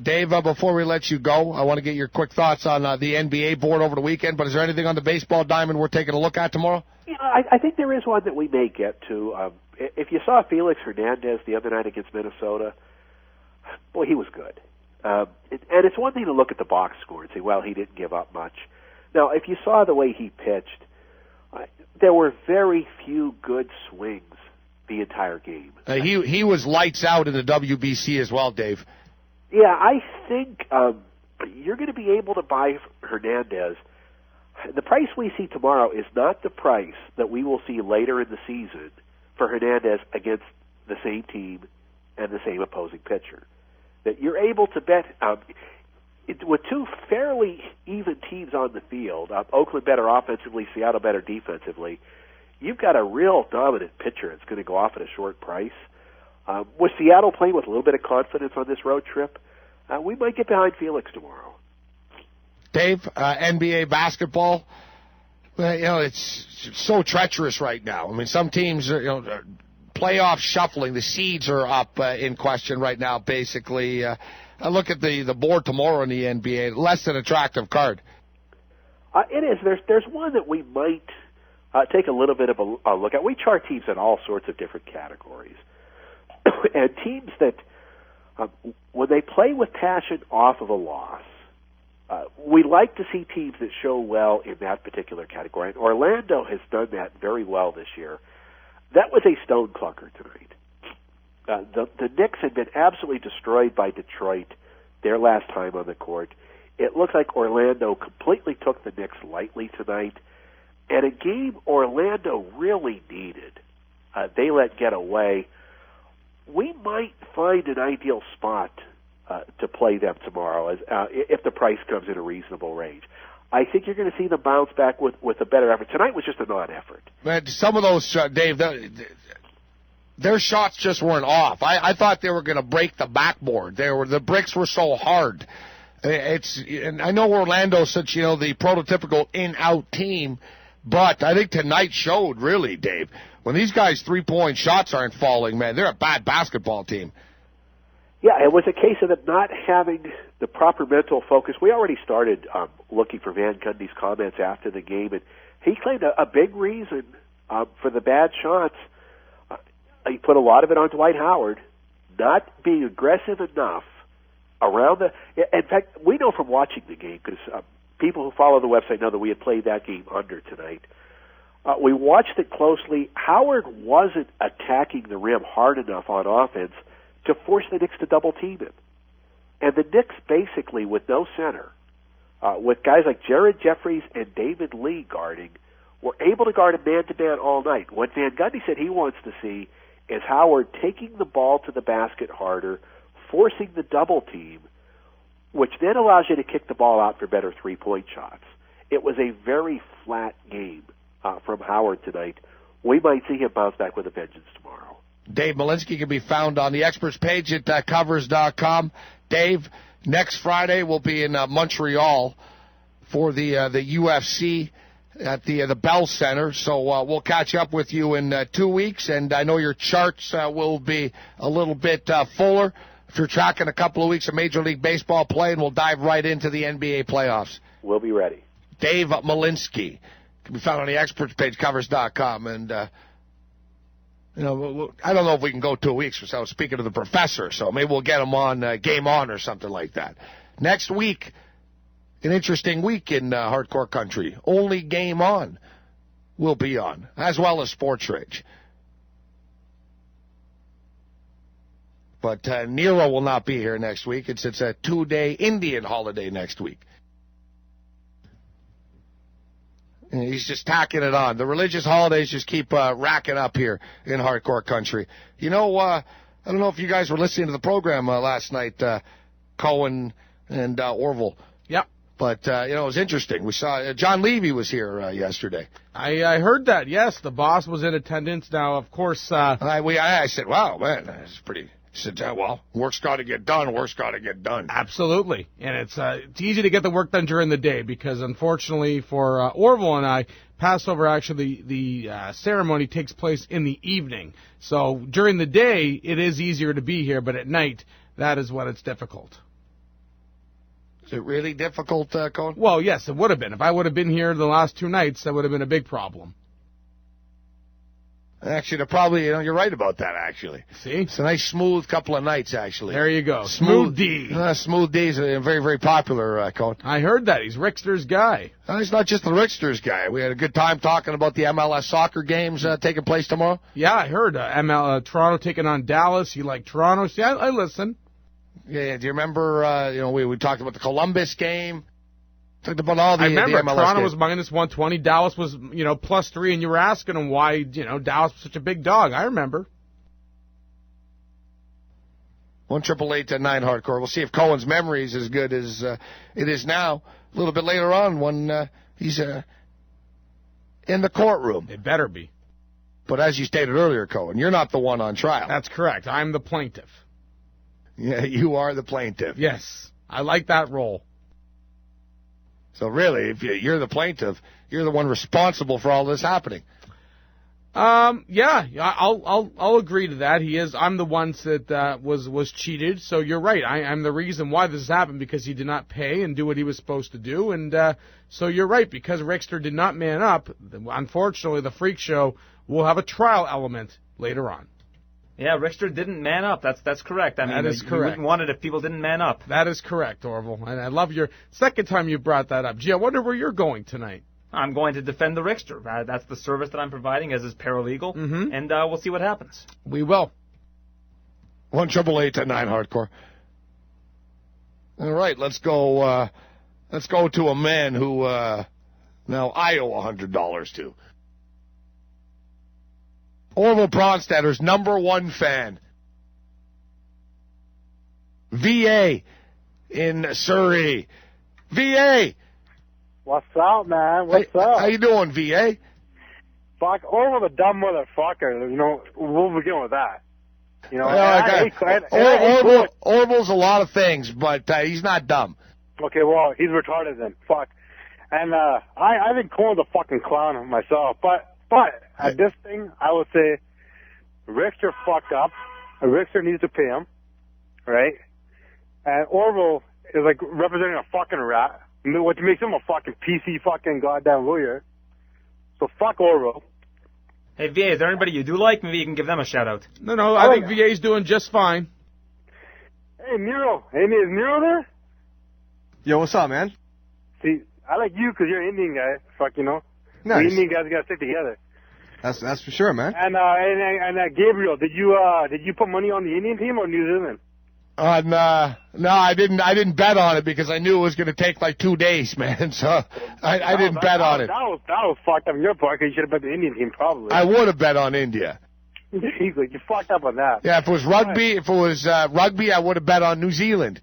Dave, before we let you go, I want to get your quick thoughts on the NBA board over the weekend, but is there anything on the baseball diamond we're taking a look at tomorrow? I think there is one that we may get to. If you saw Felix Hernandez the other night against Minnesota, boy, he was good. And it's one thing to look at the box score and say, well, he didn't give up much. Now, if you saw the way he pitched, there were very few good swings the entire game. He was lights out in the WBC as well, Dave. Yeah, I think you're going to be able to buy Hernandez. The price we see tomorrow is not the price that we will see later in the season for Hernandez against the same team and the same opposing pitcher. That you're able to bet with two fairly even teams on the field, Oakland better offensively, Seattle better defensively, you've got a real dominant pitcher that's going to go off at a short price. With Seattle playing with a little bit of confidence on this road trip, we might get behind Felix tomorrow. Dave, NBA basketball, Well, it's so treacherous right now. I mean, some teams are, playoff shuffling. The seeds are up in question right now, basically. I look at the board tomorrow in the NBA. Less than attractive card. It is. There's one that we might take a little bit of a look at. We chart teams in all sorts of different categories. And teams that, when they play with passion off of a loss, we like to see teams that show well in that particular category. And Orlando has done that very well this year. That was a stone clunker tonight. The Knicks had been absolutely destroyed by Detroit their last time on the court. It looked like Orlando completely took the Knicks lightly tonight. And a game Orlando really needed, they let get away. We might find an ideal spot to play them tomorrow if the price comes in a reasonable range. I think you're going to see them bounce back with a better effort. Tonight was just a non-effort. Man, some of those, Dave, their shots just weren't off. I thought they were going to break the backboard. The bricks were so hard. And I know Orlando's such, the prototypical in-out team, but I think tonight showed, really, Dave, when these guys' three-point shots aren't falling, man, they're a bad basketball team. Yeah, it was a case of them not having the proper mental focus. We already started looking for Van Gundy's comments after the game, and he claimed a big reason for the bad shots. He put a lot of it on Dwight Howard, not being aggressive enough around the. In fact, we know from watching the game, because people who follow the website know that we had played that game under tonight. We watched it closely. Howard wasn't attacking the rim hard enough on offense to force the Knicks to double-team him. And the Knicks, basically, with no center, with guys like Jared Jeffries and David Lee guarding, were able to guard him man-to-man all night. What Van Gundy said he wants to see is Howard taking the ball to the basket harder, forcing the double-team, which then allows you to kick the ball out for better three-point shots. It was a very flat game from Howard tonight. We might see him bounce back with a vengeance tomorrow. Dave Malinsky can be found on the experts page at covers.com. Dave, next Friday we'll be in Montreal for the UFC at the Bell Center. So we'll catch up with you in 2 weeks, and I know your charts will be a little bit fuller. If you're tracking a couple of weeks of Major League Baseball play, and we'll dive right into the NBA playoffs. We'll be ready. Dave Malinsky can be found on the experts page, covers.com, and I don't know if we can go 2 weeks without speaking to the professor, so maybe we'll get him on Game On or something like that. Next week, an interesting week in hardcore country. Only Game On will be on, as well as Sports Rage. But Nero will not be here next week. It's a 2-day Indian holiday next week. And he's just tacking it on. The religious holidays just keep racking up here in hardcore country. I don't know if you guys were listening to the program last night, Cohen and Orville. Yep. But, it was interesting. We saw John Levy was here yesterday. I heard that, yes. The boss was in attendance. Now, of course... I said, wow, man, that's pretty... He said, well, work's got to get done. Work's got to get done. Absolutely. And it's easy to get the work done during the day because, unfortunately, for Orville and I, Passover, actually, the ceremony takes place in the evening. So during the day, it is easier to be here, but at night, that is when it's difficult. Is it really difficult, Cohen? Well, yes, it would have been. If I would have been here the last 2 nights, that would have been a big problem. Actually, you're right about that, actually. See? It's a nice, smooth couple of nights, actually. There you go. Smooth D. Smooth D is very, very popular, Cohen. I heard that. He's Rickster's guy. He's not just the Rickster's guy. We had a good time talking about the MLS soccer games taking place tomorrow. Yeah, I heard. Toronto taking on Dallas. You like Toronto? See, I listen. Yeah, do you remember, we talked about the Columbus game? Talked about all the I remember the MLS Toronto games. was minus 120. Dallas was, +3, and you were asking him why, Dallas was such a big dog. I remember. 1-888-9 hardcore. We'll see if Cohen's memory is as good as it is now. A little bit later on when he's in the courtroom. It better be. But as you stated earlier, Cohen, you're not the one on trial. That's correct. I'm the plaintiff. Yeah, you are the plaintiff. Yes, I like that role. So really, if you're the plaintiff, you're the one responsible for all this happening. Yeah, I'll agree to that. I'm the one that was cheated. So you're right. I'm the reason why this has happened, because he did not pay and do what he was supposed to do. And so you're right, because Rickster did not man up. Unfortunately, the Freak Show will have a trial element later on. Yeah, Rickster didn't man up. That's correct. I mean, that is you correct. wouldn't want it if people didn't man up. That is correct, Orville. And I love your second time you brought that up. Gee, I wonder where you're going tonight. I'm going to defend the Rickster. That's the service that I'm providing as his paralegal, and we'll see what happens. We will. 1-888-9 Hardcore. All right, let's go to a man who now I owe $100 to. Orville Bronstetter's #1 fan. VA in Surry. VA. What's up, man? What's up? How you doing, VA? Fuck, Orville's a dumb motherfucker. You know, we'll begin with that. You know, Orville's a lot of things, but he's not dumb. Okay, well, he's retarded then. Fuck. And I think Cohen's a fucking clown myself. But at this thing, I would say Rickster fucked up. Rickster needs to pay him, right? And Orville is like representing a fucking rat, which makes him a fucking PC fucking goddamn lawyer. So fuck Orville. Hey, VA, is there anybody you do like? Maybe you can give them a shout-out. No, I think VA's doing just fine. Hey, Nero. Hey, is Nero there? Yo, what's up, man? See, I like you because you're an Indian guy. Fuck, you know? Nice. The Indian guys gotta stick together. That's for sure, man. And Gabriel, did you put money on the Indian team or New Zealand? No, I didn't bet on it because I knew it was going to take like 2 days, man. So I didn't bet on it. That was fucked up on your part because you should have bet the Indian team probably. I would have bet on India. Easily, you fucked up on that. Yeah, if it was rugby, I would have bet on New Zealand.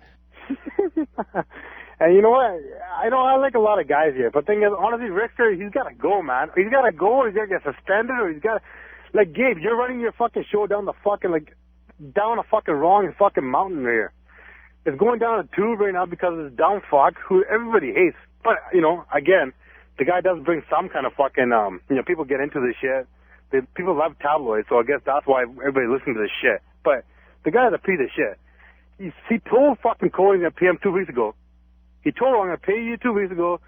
And you know what? I like a lot of guys here, but the thing is, honestly, Rickster, he's got to go, man. He's got to go, or he's got to get suspended, or he's got to... Like, Gabe, you're running your fucking show down the fucking, down a fucking wrong fucking mountain here. It's going down a tube right now because of this dumb fuck who everybody hates. But, you know, again, the guy does bring some kind of fucking, people get into this shit. People love tabloids, so I guess that's why everybody listens to this shit. But the guy's a piece of shit. He told fucking Cohen he's going to pay him 2 weeks ago. He told him, I'm going to pay you 2 weeks ago.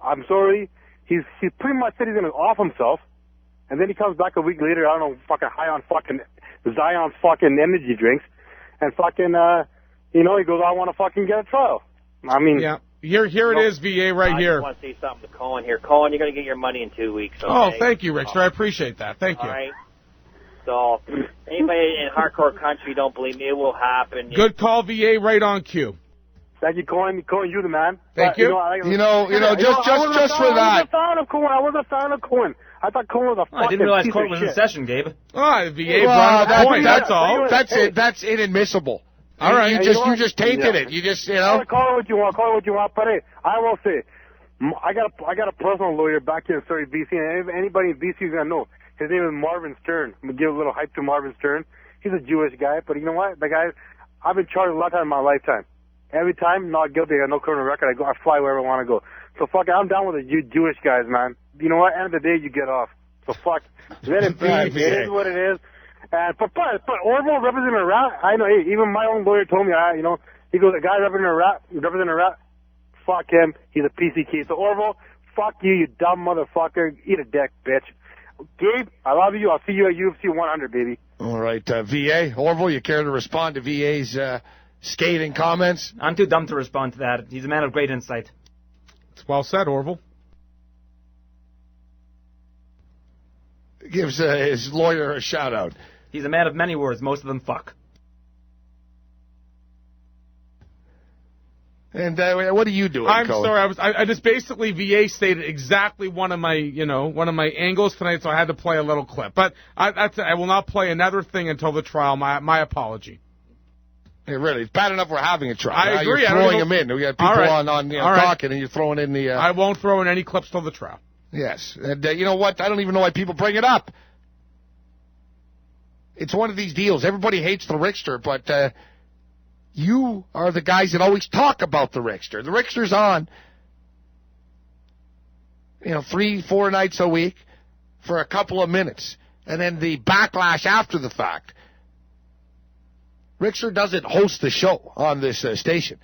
I'm sorry. He's pretty much said he's going to off himself. And then he comes back a week later, I don't know, fucking high on fucking Zion's fucking energy drinks. And fucking, he goes, I want to fucking get a trial. I mean... Yeah. Here it is, VA, right here. I want to say something to Cohen here. Cohen, you're going to get your money in 2 weeks, okay? Oh, thank you, Rickster. I appreciate that. Thank you. All right. So, anybody in hardcore country don't believe me, it will happen. Good call, VA, right on cue. Thank you, Cohen. Cohen, you the man. Thank you. Just for that. I wasn't a fan of Cohen. I thought Cohen was a fucking I didn't realize piece Cohen of was shit. in session, Gabe. Oh, VA brought up a point. That's all. That's inadmissible. All right, you just tainted it. You just, Call it what you want. But hey, I will say, I got a personal lawyer back here in Surry, BC, and anybody in BC is gonna know. His name is Marvin Stern. I'm gonna give a little hype to Marvin Stern. He's a Jewish guy, but you know what? The guy, I've been charged a lot of time in my lifetime. Every time, not guilty. I got no criminal record. I fly wherever I want to go. So fuck it. I'm down with the Jewish guys, man. You know what? End of the day, you get off. So fuck. Let it be. It is what it is. But Orville representing a rat. I know. Even my own lawyer told me. He goes, a guy representing a rat. Fuck him. He's a PC. So Orville, fuck you, you dumb motherfucker. Eat a dick, bitch. Gabe, I love you. I'll see you at UFC 100, baby. All right, VA. Orville, you care to respond to VA's scathing comments? I'm too dumb to respond to that. He's a man of great insight. It's well said, Orville. Gives his lawyer a shout-out. He's a man of many words. Most of them fuck. And what are you doing, I'm Cohen? sorry. I just basically VA stated exactly one of my angles tonight, so I had to play a little clip. But I will not play another thing until the trial. My apology. Hey, really, it's bad enough we're having a trial. I agree. You're throwing them in. We got people on talking, and you're throwing in the... I won't throw in any clips till the trial. Yes. And you know what? I don't even know why people bring it up. It's one of these deals. Everybody hates the Rickster, but you are the guys that always talk about the Rickster. The Rickster's on. 3-4 nights a week for a couple of minutes. And then the backlash after the fact. Rickster doesn't host the show on this station.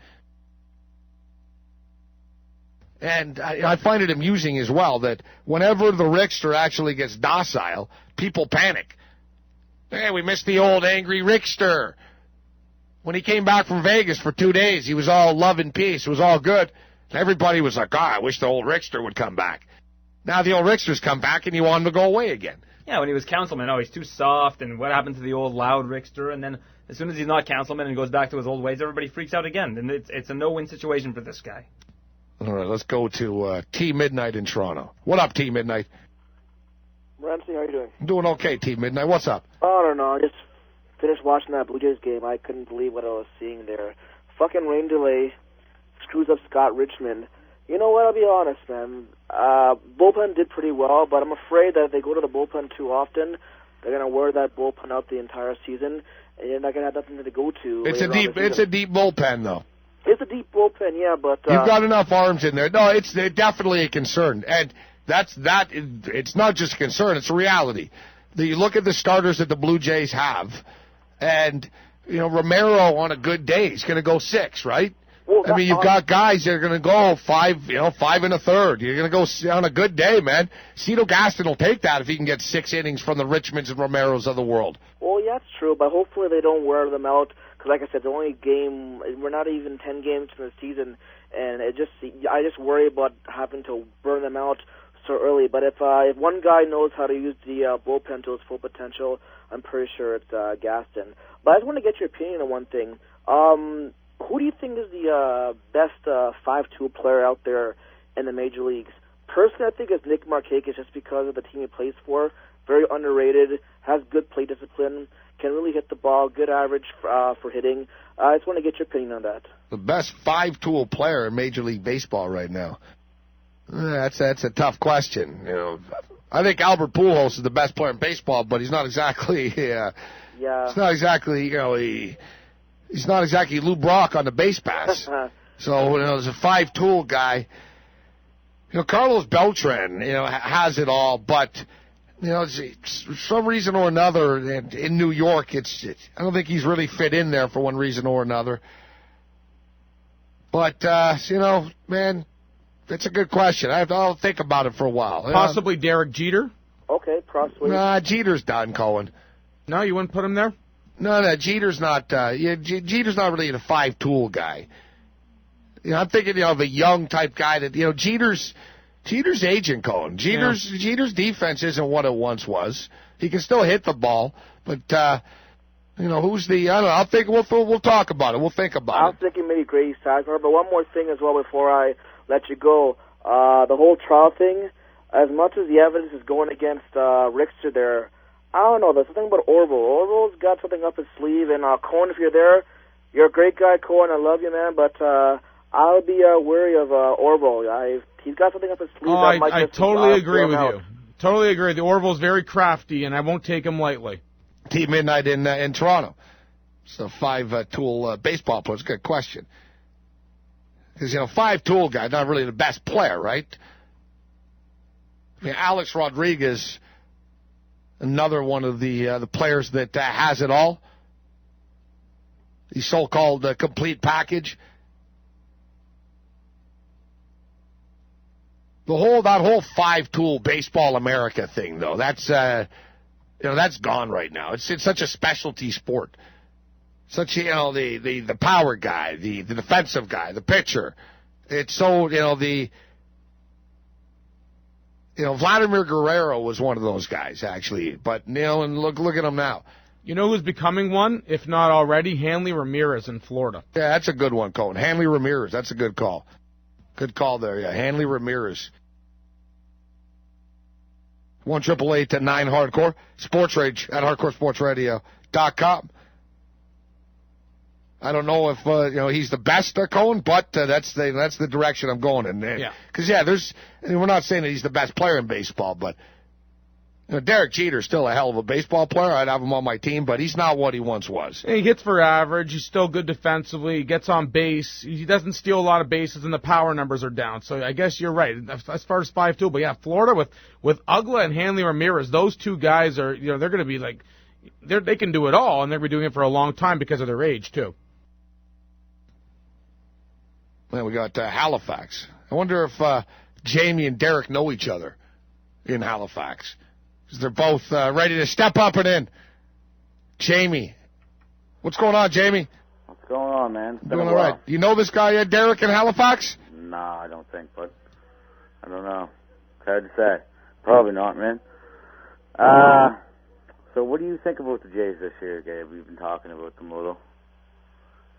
And I find it amusing as well that whenever the Rickster actually gets docile, people panic. Hey, we missed the old angry Rickster. When he came back from Vegas for 2 days, he was all love and peace. It was all good. Everybody was like, I wish the old Rickster would come back. Now the old Rickster's come back and you want him to go away again. Yeah, when he was councilman, he's too soft, and what happened to the old loud Rickster? And then as soon as he's not councilman and goes back to his old ways, everybody freaks out again. And it's a no-win situation for this guy. All right, let's go to T-Midnite in Toronto. What up, T-Midnite? Morency, how you doing? I'm doing okay, T-Midnite. What's up? Oh, I don't know. I just finished watching that Blue Jays game. I couldn't believe what I was seeing there. Fucking rain delay screws up Scott Richmond. You know what? I'll be honest, man. Bullpen did pretty well, but I'm afraid that if they go to the bullpen too often, they're going to wear that bullpen out the entire season, and you're not going to have nothing to go to. It's a deep bullpen, though. It's a deep bullpen, yeah, but you've got enough arms in there. No, it's definitely a concern, and it's not just a concern; it's a reality. You look at the starters that the Blue Jays have, and Romero on a good day is going to go 6, right? Well, you've got guys that are going to go 5 1/3. You're going to go on a good day, man. Cito Gaston will take that if he can get 6 innings from the Richmonds and Romeros of the world. Well, yeah, that's true, but hopefully they don't wear them out. Because, like I said, the only game, we're not even 10 games into the season, and I just worry about having to burn them out so early. But if one guy knows how to use the bullpen to its full potential, I'm pretty sure it's Gaston. But I just want to get your opinion on one thing. Who do you think is the best 5-tool player out there in the major leagues? Personally, I think it's Nick Markakis, just because of the team he plays for. Very underrated, has good play discipline, can really hit the ball, good average for hitting. I just want to get your opinion on that. The best 5-tool player in Major League Baseball right now. That's a tough question. I think Albert Pujols is the best player in baseball, but he's not exactly. It's not exactly. He's not exactly Lou Brock on the base pass. So as a 5-tool guy, Carlos Beltran, has it all, but. For some reason or another, in New York, I don't think he's really fit in there for one reason or another. But, man, it's a good question. I'll think about it for a while. Possibly Derek Jeter? Okay, possibly. Nah, Jeter's done, Cohen. No, you wouldn't put him there? No, Jeter's not. Jeter's not really a 5-tool guy. I'm thinking of a young type guy that Jeter's aging, Cohen. Jeter's defense isn't what it once was. He can still hit the ball, but who's the? I don't know. I'll think we'll talk about it. We'll think about it. I was thinking maybe Grady Sizemore, but one more thing as well before I let you go. The whole trial thing. As much as the evidence is going against Rickster there, I don't know. There's something about Orville. Orville's got something up his sleeve, and Cohen, if you're there, you're a great guy, Cohen. I love you, man, but I'll be wary of Orville. He's got something up his sleeve. I totally agree with you. Totally agree. The Orville's very crafty, and I won't take him lightly. T-Midnite in Toronto. So 5-tool baseball player. It's a good question. Because, 5-tool guy, not really the best player, right? Alex Rodriguez, another one of the players that has it all. The so-called complete package. That whole 5-tool baseball America thing, though, that's that's gone right now. It's such a specialty sport. Such the power guy, the defensive guy, the pitcher. It's so Vladimir Guerrero was one of those guys actually, but and look at him now. You know who's becoming one, if not already? Hanley Ramirez in Florida. Yeah, that's a good one, Cohen. Hanley Ramirez, that's a good call. Good call there, yeah. Hanley Ramirez. 1-888-9 Hardcore. Sports Rage at hardcoresportsradio.com. I don't know if he's the best, Cohen, but that's the direction I'm going in. Yeah. Because we're not saying that he's the best player in baseball, but Derek Jeter's still a hell of a baseball player. I'd have him on my team, but he's not what he once was. He hits for average. He's still good defensively. He gets on base. He doesn't steal a lot of bases, and the power numbers are down. So I guess you're right as far as 5-2. But yeah, Florida with Ugla and Hanley Ramirez, those two guys are, they're going to be like, they can do it all, and they're going to be doing it for a long time because of their age too. Then we got Halifax. I wonder if Jaime and Derek know each other in Halifax. Because they're both ready to step up and in. Jaime. What's going on, Jaime? What's going on, man? Doing all right. You know this guy, Derek, in Halifax? No, I don't think, but I don't know. It's hard to say. Probably not, man. So what do you think about the Jays this year, Gabe? We've been talking about them a little.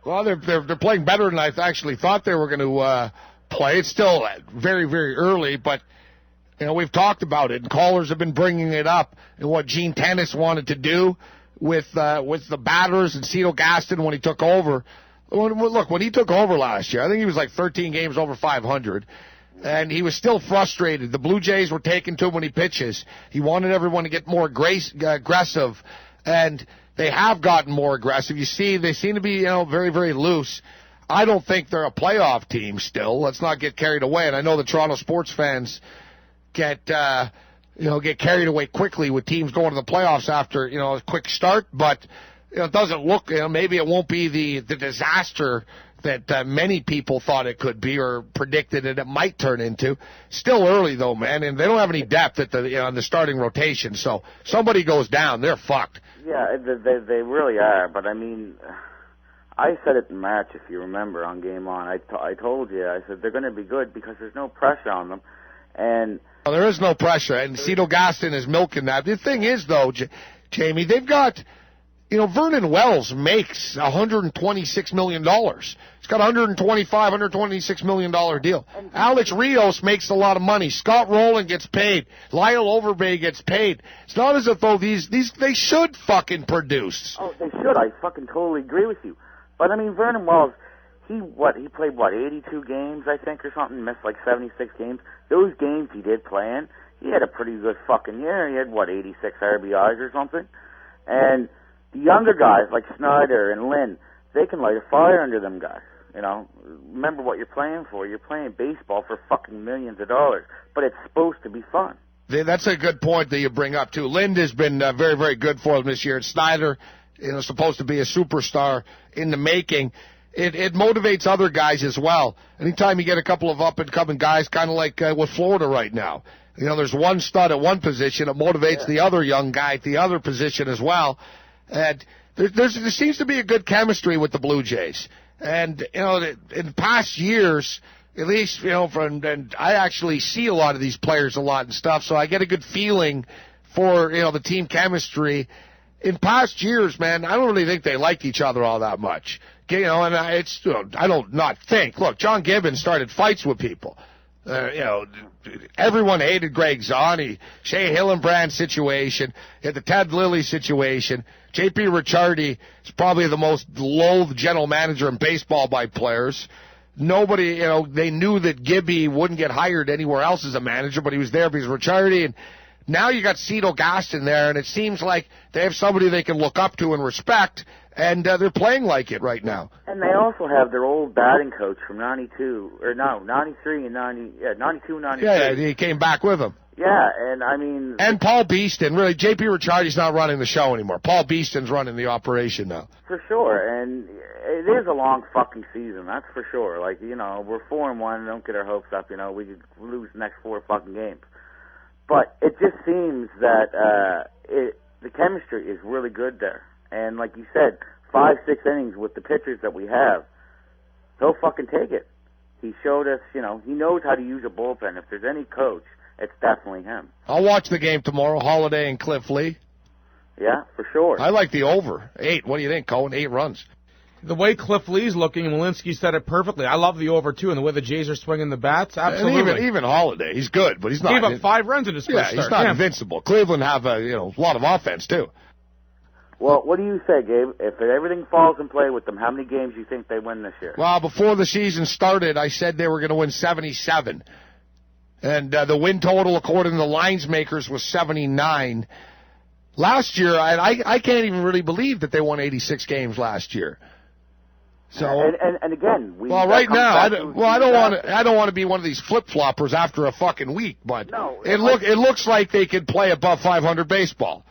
Well, they're playing better than I actually thought they were going to play. It's still very, very early, but we've talked about it, and callers have been bringing it up, and what Gene Tennis wanted to do with the batters and Cito Gaston when he took over. Look, when he took over last year, I think he was like 13 games over 500, and he was still frustrated. The Blue Jays were taking to him when he pitches. He wanted everyone to get more aggressive, and they have gotten more aggressive. You see, they seem to be very, very loose. I don't think they're a playoff team still. Let's not get carried away, and I know the Toronto sports fans get carried away quickly with teams going to the playoffs after, a quick start, but it doesn't look, maybe it won't be the disaster that many people thought it could be or predicted it might turn into. Still early though, man, and they don't have any depth at in the starting rotation, so somebody goes down, they're fucked. Yeah, they really are, but I mean, I said it in March, if you remember, on Game On. I told you, I said they're going to be good because there's no pressure on them. And there is no pressure, and Cito Gaston is milking that. The thing is, though, Jaime, they've got, Vernon Wells makes $126 million. He's got $126 million deal. Alex Rios makes a lot of money. Scott Rowland gets paid. Lyle Overbay gets paid. It's not as if though they should fucking produce. Oh, they should. I fucking totally agree with you. But I mean, Vernon Wells, he played 82 games, I think, or something, missed like 76 games. Those games he did play in, he had a pretty good fucking year. He had 86 RBIs or something. And the younger guys like Snyder and Lynn, they can light a fire under them guys. Remember what you're playing for. You're playing baseball for fucking millions of dollars, but it's supposed to be fun. That's a good point that you bring up too. Lind has been very, very good for them this year. Snyder, supposed to be a superstar in the making. It motivates other guys as well. Anytime you get a couple of up-and-coming guys, kind of like with Florida right now. There's one stud at one position. It motivates the other young guy at the other position as well. And there seems to be a good chemistry with the Blue Jays. And, in past years, at least, and I actually see a lot of these players a lot and stuff, so I get a good feeling for, the team chemistry. In past years, man, I don't really think they liked each other all that much. And I don't not think. Look, John Gibbons started fights with people. Everyone hated Greg Zahn. Shea Hillenbrand situation, the Ted Lilly situation. J.P. Ricciardi is probably the most loathed general manager in baseball by players. Nobody, they knew that Gibby wouldn't get hired anywhere else as a manager, but he was there because of Ricciardi. And now you got Cito Gaston there, and it seems like they have somebody they can look up to and respect, and they're playing like it right now. And they also have their old batting coach from 92 and 93. Yeah, he came back with them. Yeah, and I mean... And Paul Beeston. Really, J.P. Ricciardi's not running the show anymore. Paul Beeston's running the operation now. For sure, and it is a long fucking season, that's for sure. Like, we're 4-1, don't get our hopes up, we could lose the next 4 fucking games. But it just seems that the chemistry is really good there. And like you said, 5-6 innings with the pitchers that we have, he'll fucking take it. He showed us, he knows how to use a bullpen. If there's any coach, it's definitely him. I'll watch the game tomorrow, Holiday and Cliff Lee. Yeah, for sure. I like the over. 8. What do you think, Cohen? 8 runs. The way Cliff Lee's looking, Malinsky said it perfectly. I love the over, too, and the way the Jays are swinging the bats. Absolutely. And even Holiday, he's good, but he's not. He gave up 5 runs in his first start. He's not invincible. Cleveland have a lot of offense, too. Well, what do you say, Gabe? If everything falls in play with them, how many games do you think they win this year? Well, before the season started, I said they were going to win 77. And the win total, according to the lines makers, was 79. Last year, I can't even really believe that they won 86 games last year. So and again, right now, I don't want to be one of these flip floppers after a fucking week, but it looks like they could play above 500 baseball.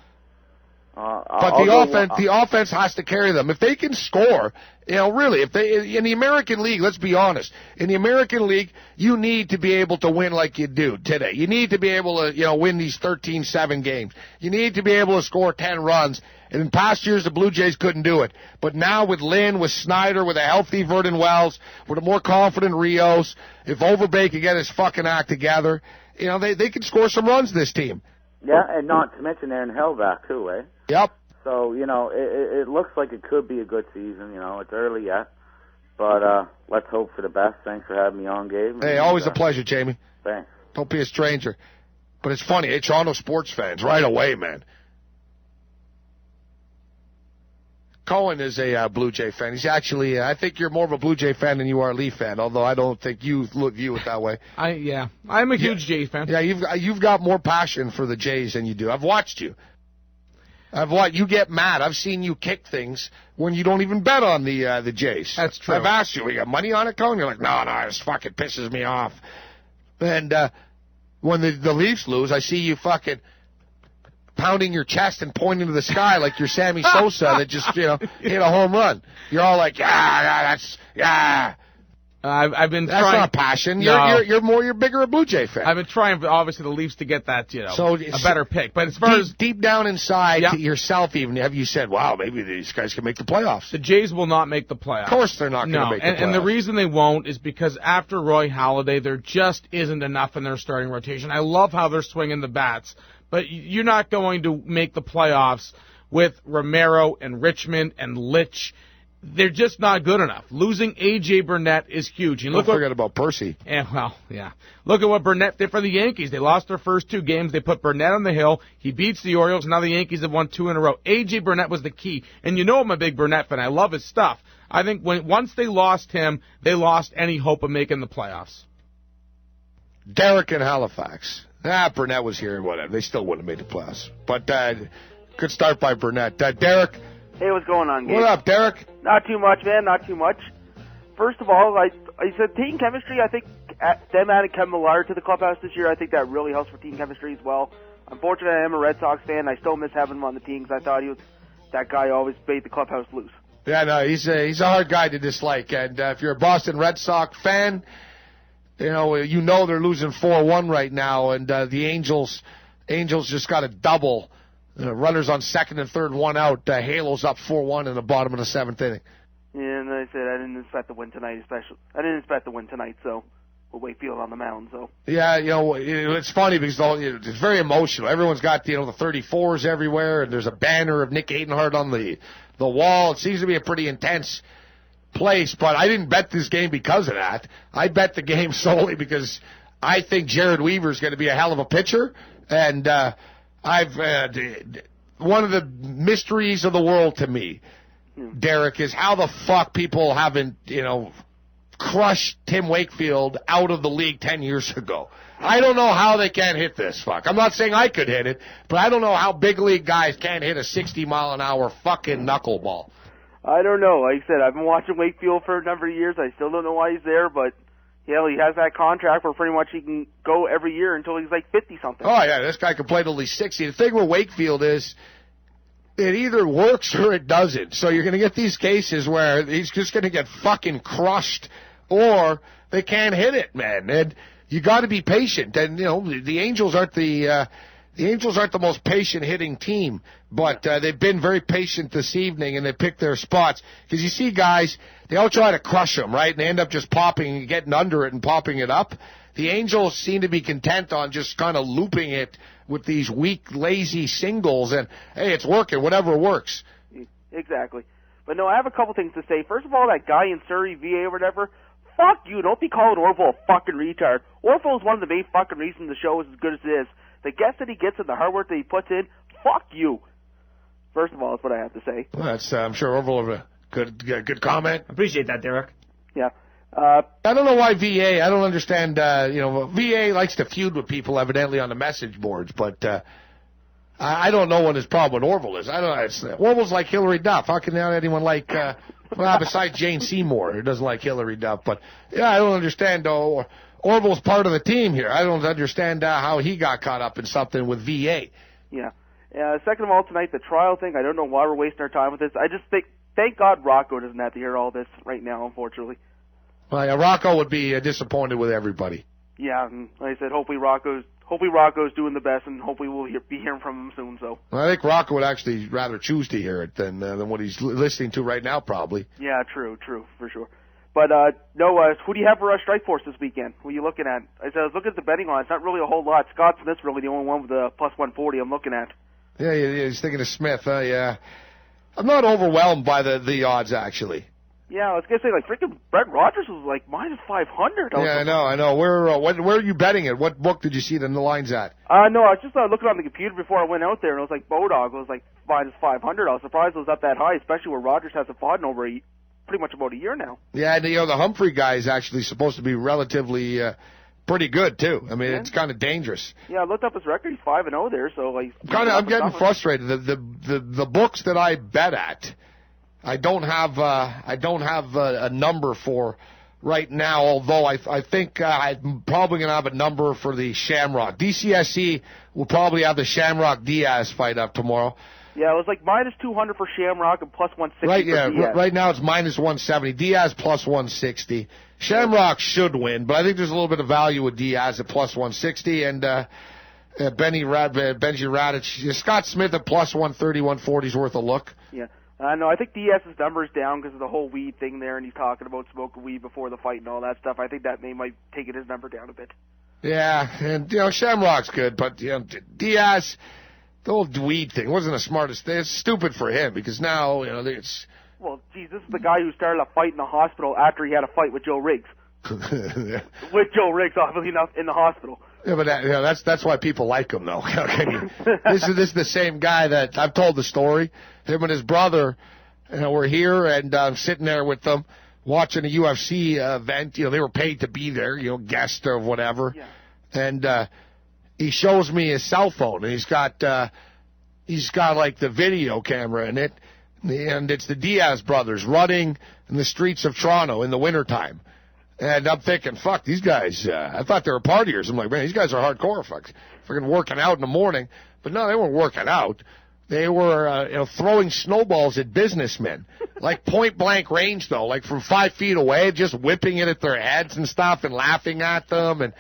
But the offense has to carry them. If they can score, really, if they in the American League, let's be honest, in the American League, you need to be able to win like you do today. You need to be able to, win these 13-7 games. You need to be able to score 10 runs. And in past years, the Blue Jays couldn't do it. But now with Lynn, with Snyder, with a healthy Vernon Wells, with a more confident Rios, if Overbay can get his fucking act together, they can score some runs, this team. Yeah, and not to mention they're in Halifax too, eh? Yep. So, it looks like it could be a good season. It's early yet. But let's hope for the best. Thanks for having me on, Gabe. Hey, always a pleasure, Jamie. Thanks. Don't be a stranger. But it's funny, Toronto sports fans, right away, man. Cohen is a Blue Jay fan. He's actually, I think you're more of a Blue Jay fan than you are a Leaf fan, although I don't think you view it that way. I'm a huge Jays fan. Yeah, you've got more passion for the Jays than you do. I've watched you. You get mad. I've seen you kick things when you don't even bet on the Jays. That's true. I've asked you got money on it, Cohen? You're like, no, this fucking pisses me off. And when the Leafs lose, I see you fucking pounding your chest and pointing to the sky like you're Sammy Sosa that just, hit a home run. You're all like, that's. I've been That's trying. not passion. No. You're bigger a Blue Jay fan. I've been trying, for, obviously, the Leafs to get that, a better pick. But as far as deep down inside, to yourself even, have you said, wow, maybe these guys can make the playoffs? The Jays will not make the playoffs. Of course they're not going to make the playoffs. And the reason they won't is because after Roy Halladay, there just isn't enough in their starting rotation. I love how they're swinging the bats, but you're not going to make the playoffs with Romero and Richmond and Litch. They're just not good enough. Losing A.J. Burnett is huge. Don't forget about Percy. Yeah. Look at what Burnett did for the Yankees. They lost their first 2 games. They put Burnett on the hill. He beats the Orioles. Now the Yankees have won 2 in a row. A.J. Burnett was the key. And I'm a big Burnett fan. I love his stuff. I think once they lost him, they lost any hope of making the playoffs. Derek in Halifax. Burnett was here. Whatever. They still wouldn't have made the playoffs. But good start by Burnett. Derek. Hey, what's going on, Gabe? What up, Derek? Not too much, man. Not too much. First of all, I said team chemistry. I think them adding Kevin Millard to the clubhouse this year, I think that really helps for team chemistry as well. Unfortunately, I am a Red Sox fan. I still miss having him on the team because I thought he was that guy who always made the clubhouse loose. Yeah, no, he's a hard guy to dislike. And if you're a Boston Red Sox fan, they're losing 4-1 right now, and the Angels just got a double. Runners on second and third, 1 out. Halo's up 4-1 in the bottom of the 7th inning. Yeah, and I said I didn't expect to win tonight, so with Wakefield on the mound. So yeah, it's funny because it's very emotional. Everyone's got the 34s everywhere, and there's a banner of Nick Adenhart on the wall. It seems to be a pretty intense place, but I didn't bet this game because of that. I bet the game solely because I think Jared Weaver's going to be a hell of a pitcher, and one of the mysteries of the world to me, Derek, is how the fuck people haven't, crushed Tim Wakefield out of the league 10 years ago. I don't know how they can't hit this fuck. I'm not saying I could hit it, but I don't know how big league guys can't hit a 60-mile-an-hour fucking knuckleball. I don't know. Like I said, I've been watching Wakefield for a number of years. I still don't know why he's there, but yeah, he has that contract where pretty much he can go every year until he's like 50-something. Oh, yeah, this guy can play till he's 60. The thing with Wakefield is it either works or it doesn't. So you're going to get these cases where he's just going to get fucking crushed or they can't hit it, man. And you got to be patient. And, the Angels aren't the most patient hitting team, but they've been very patient this evening, and they picked their spots. Because you see guys, they all try to crush them, right? And they end up just popping, getting under it and popping it up. The Angels seem to be content on just kind of looping it with these weak, lazy singles, and, hey, it's working, whatever works. Exactly. But, no, I have a couple things to say. First of all, that guy in Surry, VA or whatever, fuck you. Don't be calling Orville a fucking retard. Orville is one of the main fucking reasons the show is as good as it is. The guests that he gets and the hard work that he puts in, fuck you. First of all, that's what I have to say. Well, that's I'm sure Orville have a good comment. Appreciate that, Derek. Yeah. I don't know why VA. I don't understand. VA likes to feud with people evidently on the message boards, but I don't know what his problem with Orville is. I don't know. Orville's like Hillary Duff. How can anyone like, besides Jane Seymour, who doesn't like Hillary Duff? But yeah, I don't understand. Orville's part of the team here. I don't understand how he got caught up in something with VA. Yeah. Second of all, tonight the trial thing. I don't know why we're wasting our time with this. I just think, thank God Rocco doesn't have to hear all this right now, unfortunately. Well, yeah, Rocco would be disappointed with everybody. Yeah, and like I said, hopefully Rocco's doing the best, and hopefully we'll be hearing from him soon. So. Well, I think Rocco would actually rather choose to hear it than what he's listening to right now, probably. Yeah, true, for sure. But who do you have for Strike Force this weekend? Who are you looking at? I was looking at the betting line. It's not really a whole lot. Scott Smith's really the only one with the plus 140 I'm looking at. Yeah, he's thinking of Smith. Yeah, I'm not overwhelmed by the odds actually. Yeah, I was gonna say like freaking Brett Rogers was like minus 500. Yeah, I know. Where are you betting it? What book did you see the lines at? No, I was just looking on the computer before I went out there, and it was like Bodog was like minus 500. I was surprised it was up that high, especially where Rogers hasn't fought in over pretty much about a year now. Yeah, and the Humphrey guy is actually supposed to be relatively pretty good too. I mean, it's kind of dangerous. Yeah, I looked up his record. He's 5-0 there, so like. I'm getting frustrated. The books that I bet at, I don't have a number for right now. Although I think I'm probably gonna have a number for the Shamrock. DCSC will probably have the Shamrock Diaz fight up tomorrow. Yeah, it was like minus 200 for Shamrock and plus 160 right, for Diaz. Right now it's minus 170. Diaz plus 160. Shamrock should win, but I think there's a little bit of value with Diaz at plus 160 and Benji Radic. Scott Smith at plus 130, 140 is worth a look. Yeah. No, I think Diaz's number's down because of the whole weed thing there, and he's talking about smoking weed before the fight and all that stuff. I think that might take his number down a bit. Yeah, and Shamrock's good, but Diaz. The whole weed thing wasn't the smartest thing. It's stupid for him because now, it's... Well, geez, this is the guy who started a fight in the hospital after he had a fight with Joe Riggs. With Joe Riggs, obviously enough, in the hospital. Yeah, but that's why people like him, though. This is the same guy that I've told the story. Him and his brother, were here, and I'm sitting there with them watching a UFC event. They were paid to be there, guest or whatever. Yeah. And he shows me his cell phone, and he's got like the video camera in it, and it's the Diaz brothers running in the streets of Toronto in the wintertime. And I'm thinking, fuck, these guys, I thought they were partiers. I'm like, man, these guys are hardcore, fucking working out in the morning. But no, they weren't working out. They were throwing snowballs at businessmen, like point-blank range, though, like from 5 feet away, just whipping it at their heads and stuff and laughing at them. And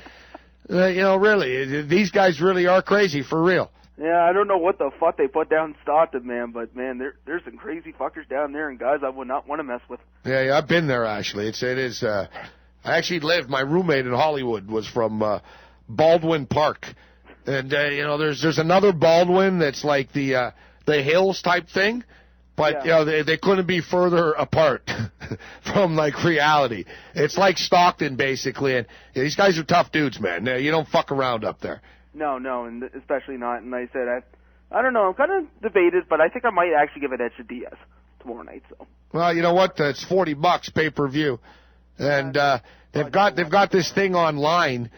really, these guys really are crazy for real. Yeah, I don't know what the fuck they put down in Stockton, man, but man, there's some crazy fuckers down there and guys I would not want to mess with. Yeah, I've been there actually. It is. I actually lived. My roommate in Hollywood was from Baldwin Park, and there's another Baldwin that's like the Hills type thing. But, they couldn't be further apart from, like, reality. It's like Stockton, basically. And these guys are tough dudes, man. You don't fuck around up there. No, and especially not. And like I said, I don't know. I'm kind of debated, but I think I might actually give it edge to Diaz tomorrow night. So. Well, you know what? It's $40 pay-per-view. And they've got this thing online.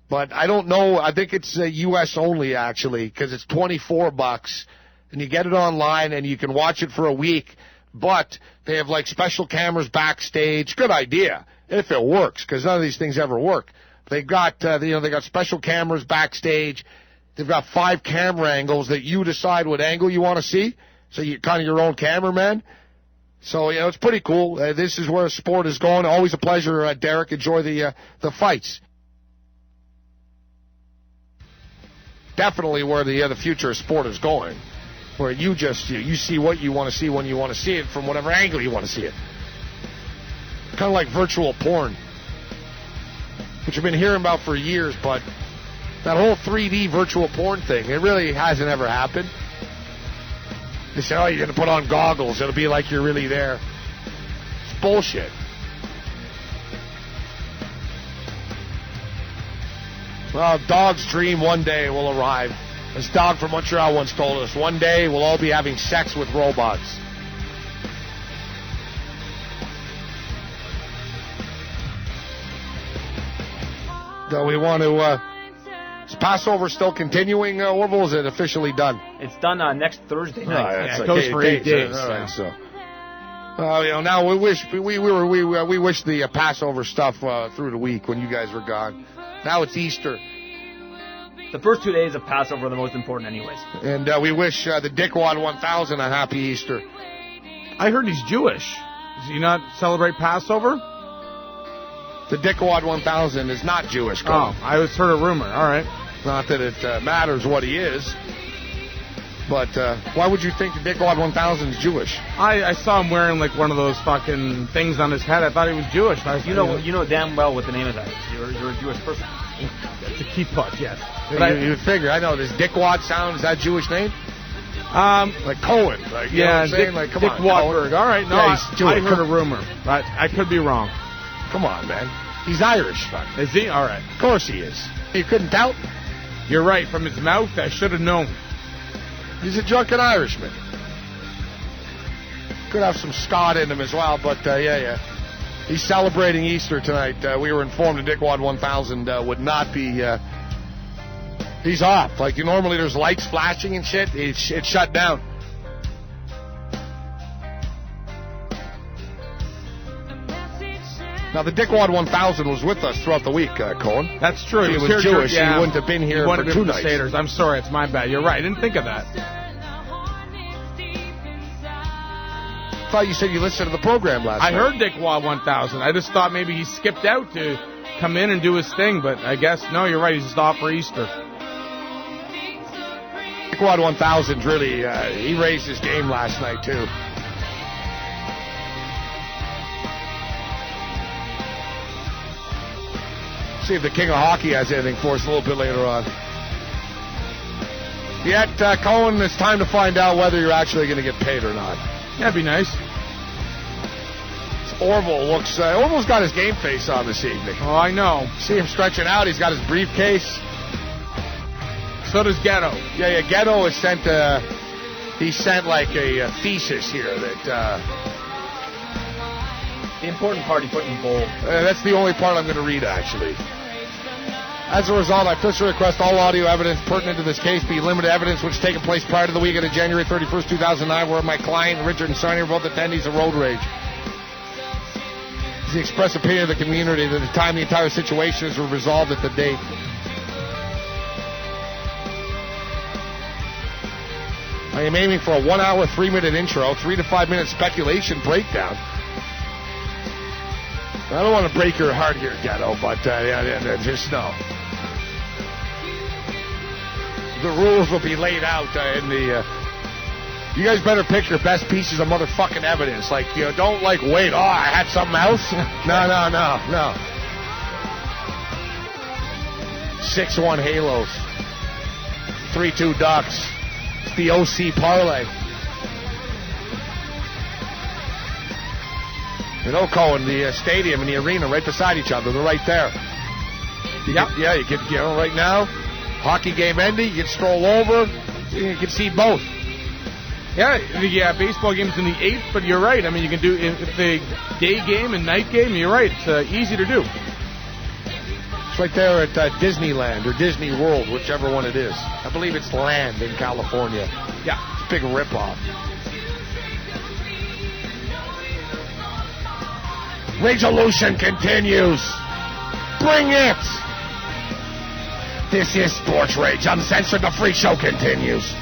But I don't know. I think it's U.S. only, actually, because it's $24. And you get it online, and you can watch it for a week. But they have, like, special cameras backstage. Good idea, if it works, because none of these things ever work. They've got, they got special cameras backstage. They've got 5 camera angles that you decide what angle you want to see. So you're kind of your own cameraman. So, it's pretty cool. This is where sport is going. Always a pleasure, Derek. Enjoy the fights. Definitely where the future of sport is going. Where you see what you want to see when you want to see it from whatever angle you want to see it. Kind of like virtual porn, which I've been hearing about for years, but that whole 3D virtual porn thing, it really hasn't ever happened. They say, you're going to put on goggles, it'll be like you're really there. It's bullshit. Well, dog's dream one day will arrive. This dog from Montreal once told us, one day we'll all be having sex with robots. we want to... is Passover still continuing, Orville? Is it officially done? It's done next Thursday night. It goes for 8 days. All right, so... now we wish we wish the Passover stuff through the week when you guys were gone. Now it's Easter. The first 2 days of Passover are the most important anyways. And we wish the Dickwad 1000 a happy Easter. I heard he's Jewish. Does he not celebrate Passover? The Dickwad 1000 is not Jewish. Cohen. I was heard a rumor. All right. Not that it matters what he is. But why would you think the Dickwad 1000 is Jewish? I saw him wearing like one of those fucking things on his head. I thought he was Jewish. You know damn well what the name of that is. You're a Jewish person. It's a kippah, yes. But you figure, I know, does Dickwad sound, is that a Jewish name? Like Cohen. Like, you know what I'm saying? Like, come Dick on, Wahlberg. All right, no, yeah, he's Jewish. I heard a rumor. I could be wrong. Come on, man. He's Irish. Is he? All right. Of course he is. You couldn't doubt? You're right. From his mouth, I should have known. He's a drunken Irishman. Could have some Scott in him as well, but yeah. He's celebrating Easter tonight. We were informed the Dickwad 1000 would not be... he's off. Like, normally there's lights flashing and shit. It's shut down. Now, the Dickwad 1000 was with us throughout the week, Cohen. That's true. He was Jewish. He wouldn't have been here for 2 nights. Staters. I'm sorry, it's my bad. You're right. I didn't think of that. I thought you said you listened to the program last night. I heard Dickwad 1000. I just thought maybe he skipped out to come in and do his thing, but I guess, no, you're right. He's just off for Easter. Dickwad 1000 really, he raised his game last night, too. See if the King of Hockey has anything for us a little bit later on. Yet, Cohen, it's time to find out whether you're actually going to get paid or not. That'd be nice. Orville's got his game face on this evening. Oh, I know. See him stretching out. He's got his briefcase. So does Ghetto. Yeah, Ghetto has sent, he sent like a thesis here that, the important part he put in bold. That's the only part I'm going to read, actually. As a result, I officially request all audio evidence pertinent to this case be limited evidence which taken place prior to the weekend of January 31st, 2009, where my client, Richard and Surry, were both attendees of Road Rage. It's the express opinion of the community that at the time the entire situation is resolved at the date. I am aiming for a 1 hour, 3-minute intro, 3 to 5 minute speculation breakdown. I don't want to break your heart here, Ghetto, but just know. The rules will be laid out in the... you guys better pick your best pieces of motherfucking evidence. Like, don't wait, I had something else? No. 6-1 Halos. 3-2 Ducks. It's the OC parlay. Cohen, the stadium and the arena right beside each other. They're right there. You can, right now, hockey game ending, you can stroll over, you can see both. Yeah, the baseball game's in the 8th, but you're right. I mean, you can do, if the day game and night game, you're right. It's easy to do. It's right there at Disneyland or Disney World, whichever one it is. I believe it's Land in California. Yeah, it's a big ripoff. Resolution continues. Bring it. This is Sports Rage Uncensored. The free show continues.